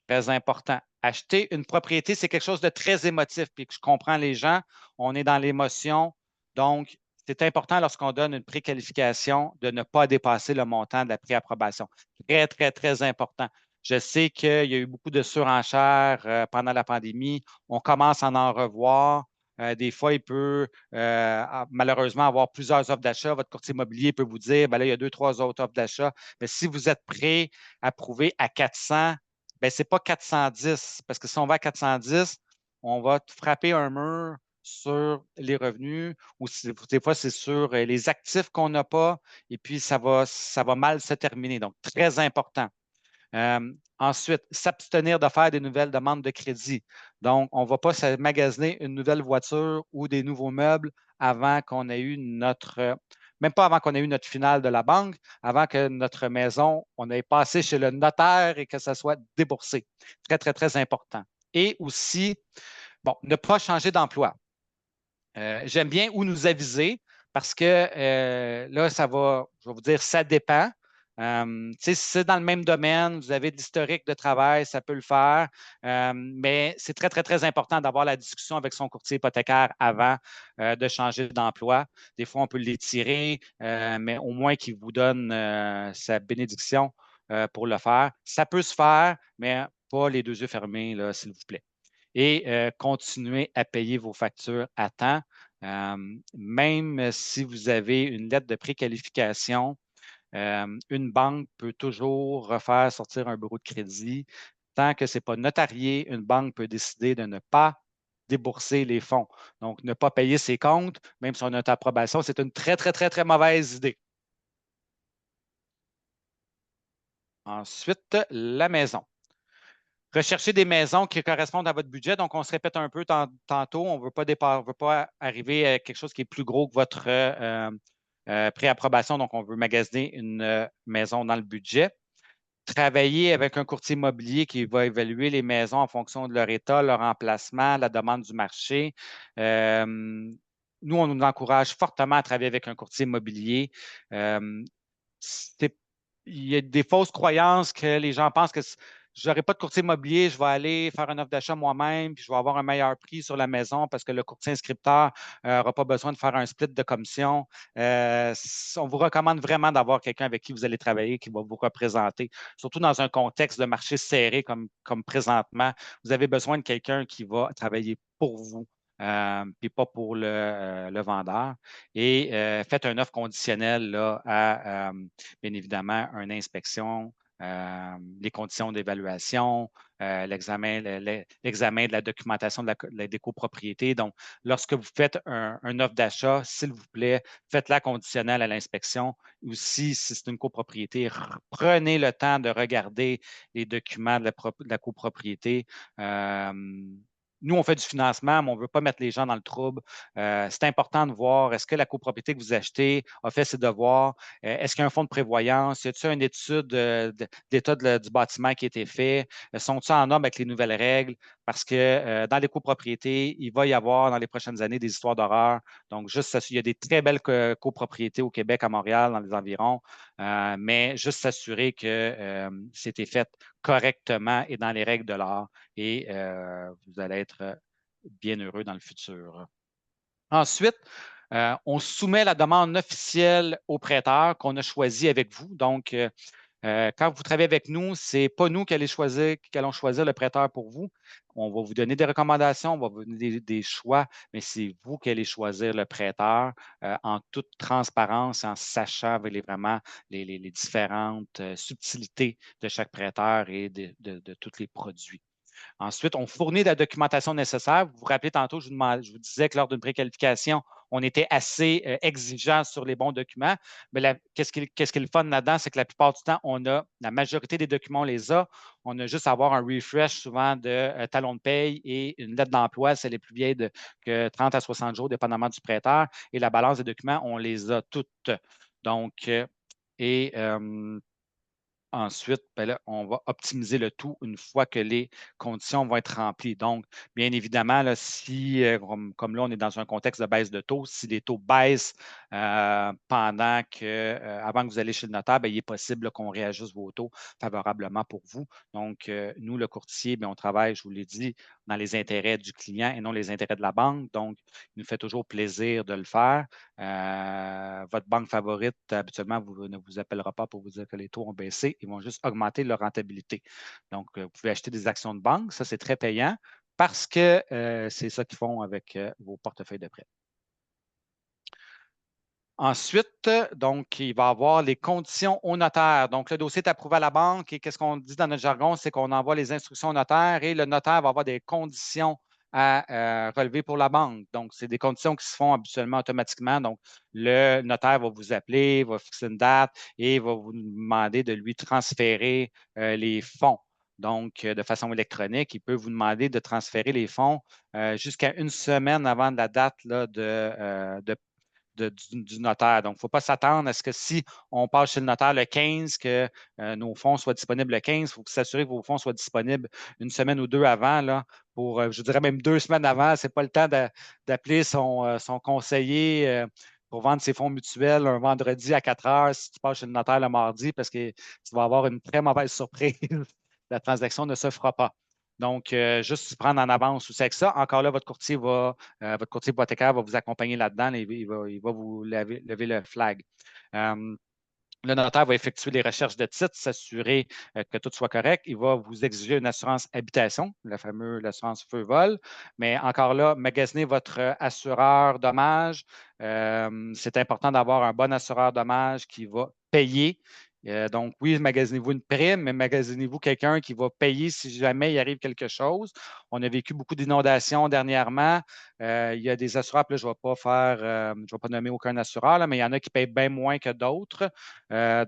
très important. Acheter une propriété, c'est quelque chose de très émotif, puis que je comprends les gens, on est dans l'émotion. Donc, c'est important lorsqu'on donne une préqualification de ne pas dépasser le montant de la préapprobation. Très, très, très important. Je sais qu'il y a eu beaucoup de surenchères pendant la pandémie. On commence à en revoir. Des fois, il peut malheureusement avoir plusieurs offres d'achat. Votre courtier immobilier peut vous dire, ben là, il y a 2, 3 autres offres d'achat. Mais si vous êtes prêt approuvé à 400, ben, ce n'est pas 410, parce que si on va à 410, on va frapper un mur sur les revenus ou des fois, c'est sur les actifs qu'on n'a pas et puis ça va mal se terminer. Donc, très important. Ensuite, s'abstenir de faire des nouvelles demandes de crédit. Donc, on ne va pas se magasiner une nouvelle voiture ou des nouveaux meubles avant qu'on ait eu même pas avant qu'on ait eu notre finale de la banque, avant que notre maison, on ait passé chez le notaire et que ça soit déboursé. Très, très, très important. Et aussi, bon, ne pas changer d'emploi. J'aime bien où nous aviser parce que là, je vais vous dire, ça dépend. Si c'est dans le même domaine, vous avez de l'historique de travail, ça peut le faire. Mais c'est très, très, très important d'avoir la discussion avec son courtier hypothécaire avant de changer d'emploi. Des fois, on peut l'étirer, mais au moins qu'il vous donne sa bénédiction pour le faire. Ça peut se faire, mais pas les 2 yeux fermés, s'il vous plaît. Et continuez à payer vos factures à temps. Même si vous avez une lettre de préqualification, une banque peut toujours refaire sortir un bureau de crédit. Tant que ce n'est pas notarié, une banque peut décider de ne pas débourser les fonds. Donc, ne pas payer ses comptes, même si on a notre approbation, c'est une très, très, très, très mauvaise idée. Ensuite, la maison. Rechercher des maisons qui correspondent à votre budget. Donc, on se répète un peu tantôt. On ne veut pas arriver à quelque chose qui est plus gros que votre préapprobation. Donc, on veut magasiner une maison dans le budget. Travailler avec un courtier immobilier qui va évaluer les maisons en fonction de leur état, leur emplacement, la demande du marché. Nous, on nous encourage fortement à travailler avec un courtier immobilier. Il y a des fausses croyances que les gens pensent que je n'aurai pas de courtier immobilier, je vais aller faire une offre d'achat moi-même, puis je vais avoir un meilleur prix sur la maison parce que le courtier inscripteur n'aura pas besoin de faire un split de commission. On vous recommande vraiment d'avoir quelqu'un avec qui vous allez travailler, qui va vous représenter, surtout dans un contexte de marché serré comme présentement. Vous avez besoin de quelqu'un qui va travailler pour vous. Puis pas pour le vendeur. Et faites une offre conditionnelle là, à, bien évidemment, une inspection, les conditions d'évaluation, l'examen de la documentation des copropriétés. Donc, lorsque vous faites une offre d'achat, s'il vous plaît, faites-la conditionnelle à l'inspection. Aussi, si c'est une copropriété, prenez le temps de regarder les documents de la copropriété. nous, on fait du financement, mais on ne veut pas mettre les gens dans le trouble. C'est important de voir, est-ce que la copropriété que vous achetez a fait ses devoirs? Est-ce qu'il y a un fonds de prévoyance? Y a-t-il une étude d'état du bâtiment qui a été fait? Sont-ils en norme avec les nouvelles règles? Parce que dans les copropriétés, il va y avoir dans les prochaines années des histoires d'horreur. Donc, juste, il y a des très belles copropriétés au Québec, à Montréal, dans les environs, mais juste s'assurer que c'était fait correctement et dans les règles de l'art et vous allez être bien heureux dans le futur. Ensuite, on soumet la demande officielle au prêteur qu'on a choisi avec vous. Donc, quand vous travaillez avec nous, ce n'est pas nous qui allons choisir le prêteur pour vous. On va vous donner des recommandations, on va vous donner des choix, mais c'est vous qui allez choisir le prêteur en toute transparence, en sachant vraiment les différentes subtilités de chaque prêteur et de tous les produits. Ensuite, on fournit la documentation nécessaire. Vous vous rappelez tantôt, je vous disais que lors d'une préqualification, on était assez exigeant sur les bons documents. Mais qu'est-ce qui est le fun là-dedans, c'est que la plupart du temps, la majorité des documents, on les a. On a juste à avoir un refresh souvent de talon de paye et une lettre d'emploi, c'est les plus vieilles que 30 à 60 jours, dépendamment du prêteur. Et la balance des documents, on les a toutes. Donc, et ensuite, ben là, on va optimiser le tout une fois que les conditions vont être remplies. Donc, bien évidemment, là, si, comme là, on est dans un contexte de baisse de taux, si les taux baissent avant que vous allez chez le notaire, bien, il est possible qu'on réajuste vos taux favorablement pour vous. Donc, nous, le courtier, bien, on travaille, je vous l'ai dit, dans les intérêts du client et non les intérêts de la banque. Donc, il nous fait toujours plaisir de le faire. Votre banque favorite, habituellement, ne vous appellera pas pour vous dire que les taux ont baissé. Ils vont juste augmenter leur rentabilité. Donc, vous pouvez acheter des actions de banque. Ça, c'est très payant parce que c'est ça qu'ils font avec vos portefeuilles de prêt. Ensuite, donc, il va y avoir les conditions au notaire. Donc, le dossier est approuvé à la banque et qu'est-ce qu'on dit dans notre jargon? C'est qu'on envoie les instructions au notaire et le notaire va avoir des conditions à relever pour la banque. Donc, c'est des conditions qui se font habituellement automatiquement. Donc, le notaire va vous appeler, va fixer une date et va vous demander de lui transférer les fonds. Donc, de façon électronique, il peut vous demander de transférer les fonds jusqu'à une semaine avant la date là, du notaire. Donc, il ne faut pas s'attendre à ce que si on passe chez le notaire le 15, que nos fonds soient disponibles le 15. Il faut s'assurer que vos fonds soient disponibles une semaine ou deux avant, là, pour, je dirais même 2 semaines avant. Ce n'est pas le temps d'appeler son conseiller pour vendre ses fonds mutuels un vendredi à 4 heures si tu passes chez le notaire le mardi parce que tu vas avoir une très mauvaise surprise. La transaction ne se fera pas. Donc, juste se prendre en avance aussi avec ça. Encore là, votre courtier hypothécaire va vous accompagner là-dedans et il va vous lever le flag. Le notaire va effectuer les recherches de titres, s'assurer que tout soit correct. Il va vous exiger une assurance habitation, la fameuse assurance feu-vol. Mais encore là, magasinez votre assureur dommage. C'est important d'avoir un bon assureur dommage qui va payer. Donc, oui, magasinez-vous une prime, mais magasinez-vous quelqu'un qui va payer si jamais il arrive quelque chose. On a vécu beaucoup d'inondations dernièrement. Il y a des assureurs, puis là, je ne vais pas nommer aucun assureur, là, mais il y en a qui payent bien moins que d'autres.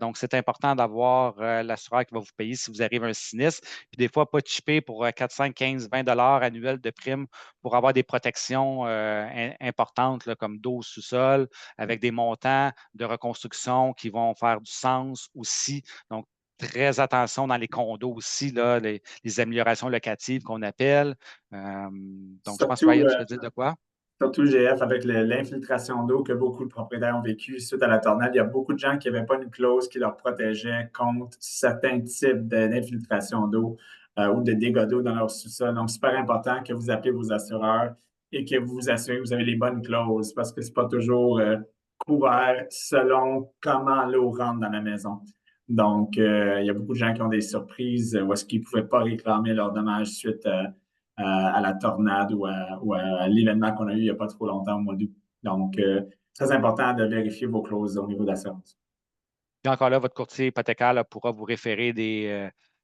Donc, c'est important d'avoir l'assureur qui va vous payer si vous arrivez un sinistre. Puis des fois, pas chipper pour 4, 5, 15, 20 $ annuels de primes pour avoir des protections importantes là, comme dos au sous-sol avec des montants de reconstruction qui vont faire du sens aussi. Donc, très attention dans les condos aussi, là, les améliorations locatives qu'on appelle. Donc, je pense, Surtout, Ryan, tu veux dire de quoi? surtout GF, avec l'infiltration d'eau que beaucoup de propriétaires ont vécu suite à la tornade, il y a beaucoup de gens qui n'avaient pas une clause qui leur protégeait contre certains types d'infiltration d'eau ou de dégâts d'eau dans leur sous-sol. Donc, super important que vous appelez vos assureurs et que vous vous assurez que vous avez les bonnes clauses parce que ce n'est pas toujours couvert selon comment l'eau rentre dans la maison. Donc, il y a beaucoup de gens qui ont des surprises où est-ce qu'ils ne pouvaient pas réclamer leurs dommages suite à la tornade ou à l'événement qu'on a eu il n'y a pas trop longtemps au mois d'août. Donc, très important de vérifier vos clauses au niveau d'assurance. Puis encore là, votre courtier hypothécaire là, pourra vous référer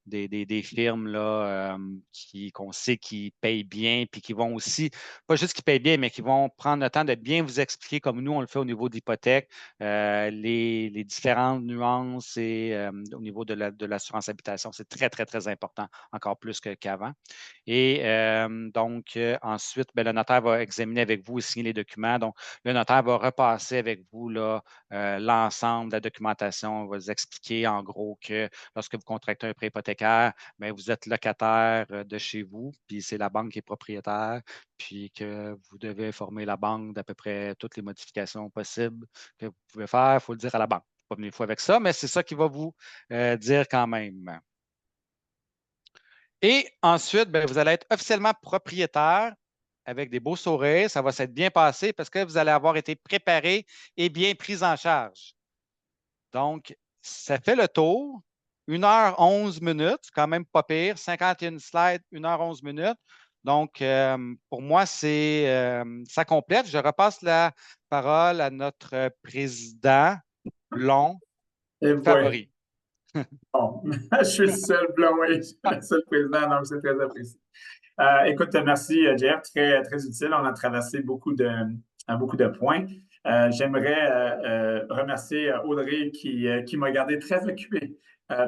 des firmes là, qu'on sait qui payent bien, puis qui vont aussi, pas juste qui payent bien, mais qui vont prendre le temps de bien vous expliquer, comme nous, on le fait au niveau d'hypothèque, les différentes nuances et au niveau de l'assurance habitation. C'est très, très, très important, encore plus qu'avant. Et donc, ensuite, ben, le notaire va examiner avec vous et signer les documents. Donc, le notaire va repasser avec vous l'ensemble de la documentation. Il va vous expliquer en gros que lorsque vous contractez un prêt hypothécaire, bien, vous êtes locataire de chez vous, puis c'est la banque qui est propriétaire, puis que vous devez informer la banque d'à peu près toutes les modifications possibles que vous pouvez faire. Il faut le dire à la banque. Pas venir fou avec ça, mais c'est ça qui va vous dire quand même. Et ensuite, bien, vous allez être officiellement propriétaire avec des beaux sourires. Ça va s'être bien passé parce que vous allez avoir été préparé et bien pris en charge. Donc, ça fait le tour. 1h11, quand même pas pire. 51 slides, 1h11. Donc, pour moi, ça complète. Je repasse la parole à notre président Blond Et voilà. favori. Bon, je suis le seul blanc, oui, je suis le seul président, donc c'est très apprécié. Écoute, merci, Jeff, très, très utile. On a traversé beaucoup de points. J'aimerais remercier Audrey qui m'a gardé très occupé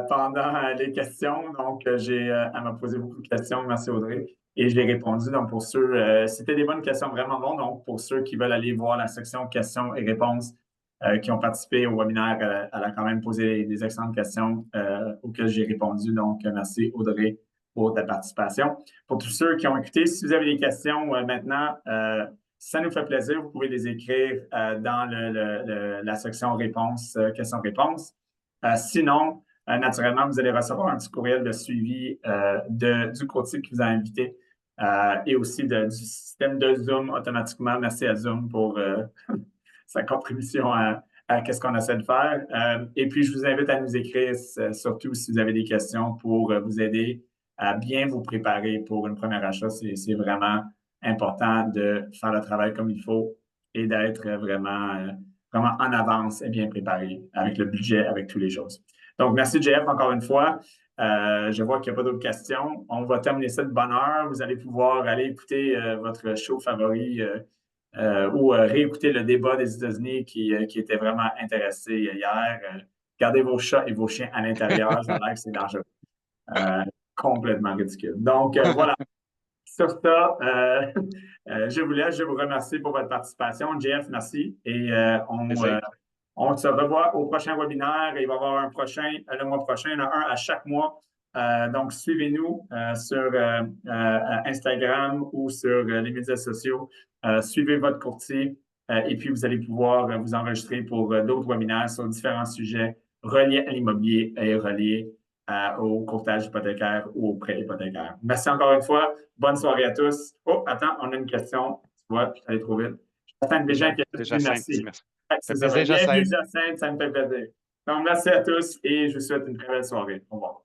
pendant les questions. Donc, elle m'a posé beaucoup de questions. Merci, Audrey. Et je l'ai répondu. Donc, pour ceux, c'était des bonnes questions vraiment bonnes. Donc, pour ceux qui veulent aller voir la section questions et réponses, qui ont participé au webinaire, elle a quand même posé des excellentes questions auxquelles j'ai répondu. Donc, merci, Audrey, pour ta participation. Pour tous ceux qui ont écouté, si vous avez des questions maintenant, ça nous fait plaisir. Vous pouvez les écrire dans la section réponses, questions-réponses. Sinon, naturellement, vous allez recevoir un petit courriel de suivi du courtier qui vous a invité et aussi du système de Zoom automatiquement. Merci à Zoom pour sa contribution à ce qu'on essaie de faire. Et puis, je vous invite à nous écrire, surtout si vous avez des questions pour vous aider à bien vous préparer pour une première achat. C'est vraiment important de faire le travail comme il faut et d'être vraiment en avance et bien préparé avec le budget, avec toutes les choses. Donc, merci, Jeff, encore une fois. Je vois qu'il n'y a pas d'autres questions. On va terminer ça de bonne heure. Vous allez pouvoir aller écouter votre show favori ou réécouter le débat des États-Unis qui était vraiment intéressé hier. Gardez vos chats et vos chiens à l'intérieur, ça a l'air que c'est dangereux. Complètement ridicule. Donc, voilà. Sur ça, je vous laisse. Je vous remercie pour votre participation. Jeff, merci. Et on se revoit au prochain webinaire. Il va y avoir un prochain le mois prochain. Il y en a un à chaque mois. Donc, suivez-nous sur Instagram ou sur les médias sociaux. Suivez votre courtier et puis vous allez pouvoir vous enregistrer pour d'autres webinaires sur différents sujets reliés à l'immobilier et reliés au courtage hypothécaire ou au prêt hypothécaire. Merci encore une fois. Bonne soirée à tous. Oh, attends, on a une question. Tu vois, je suis allé trop vite. J'attends des gens qui ont dit merci. C'est ça. Bienvenue, Jacinthe, ça me fait plaisir. Donc, merci à tous et je vous souhaite une très belle soirée. Au revoir.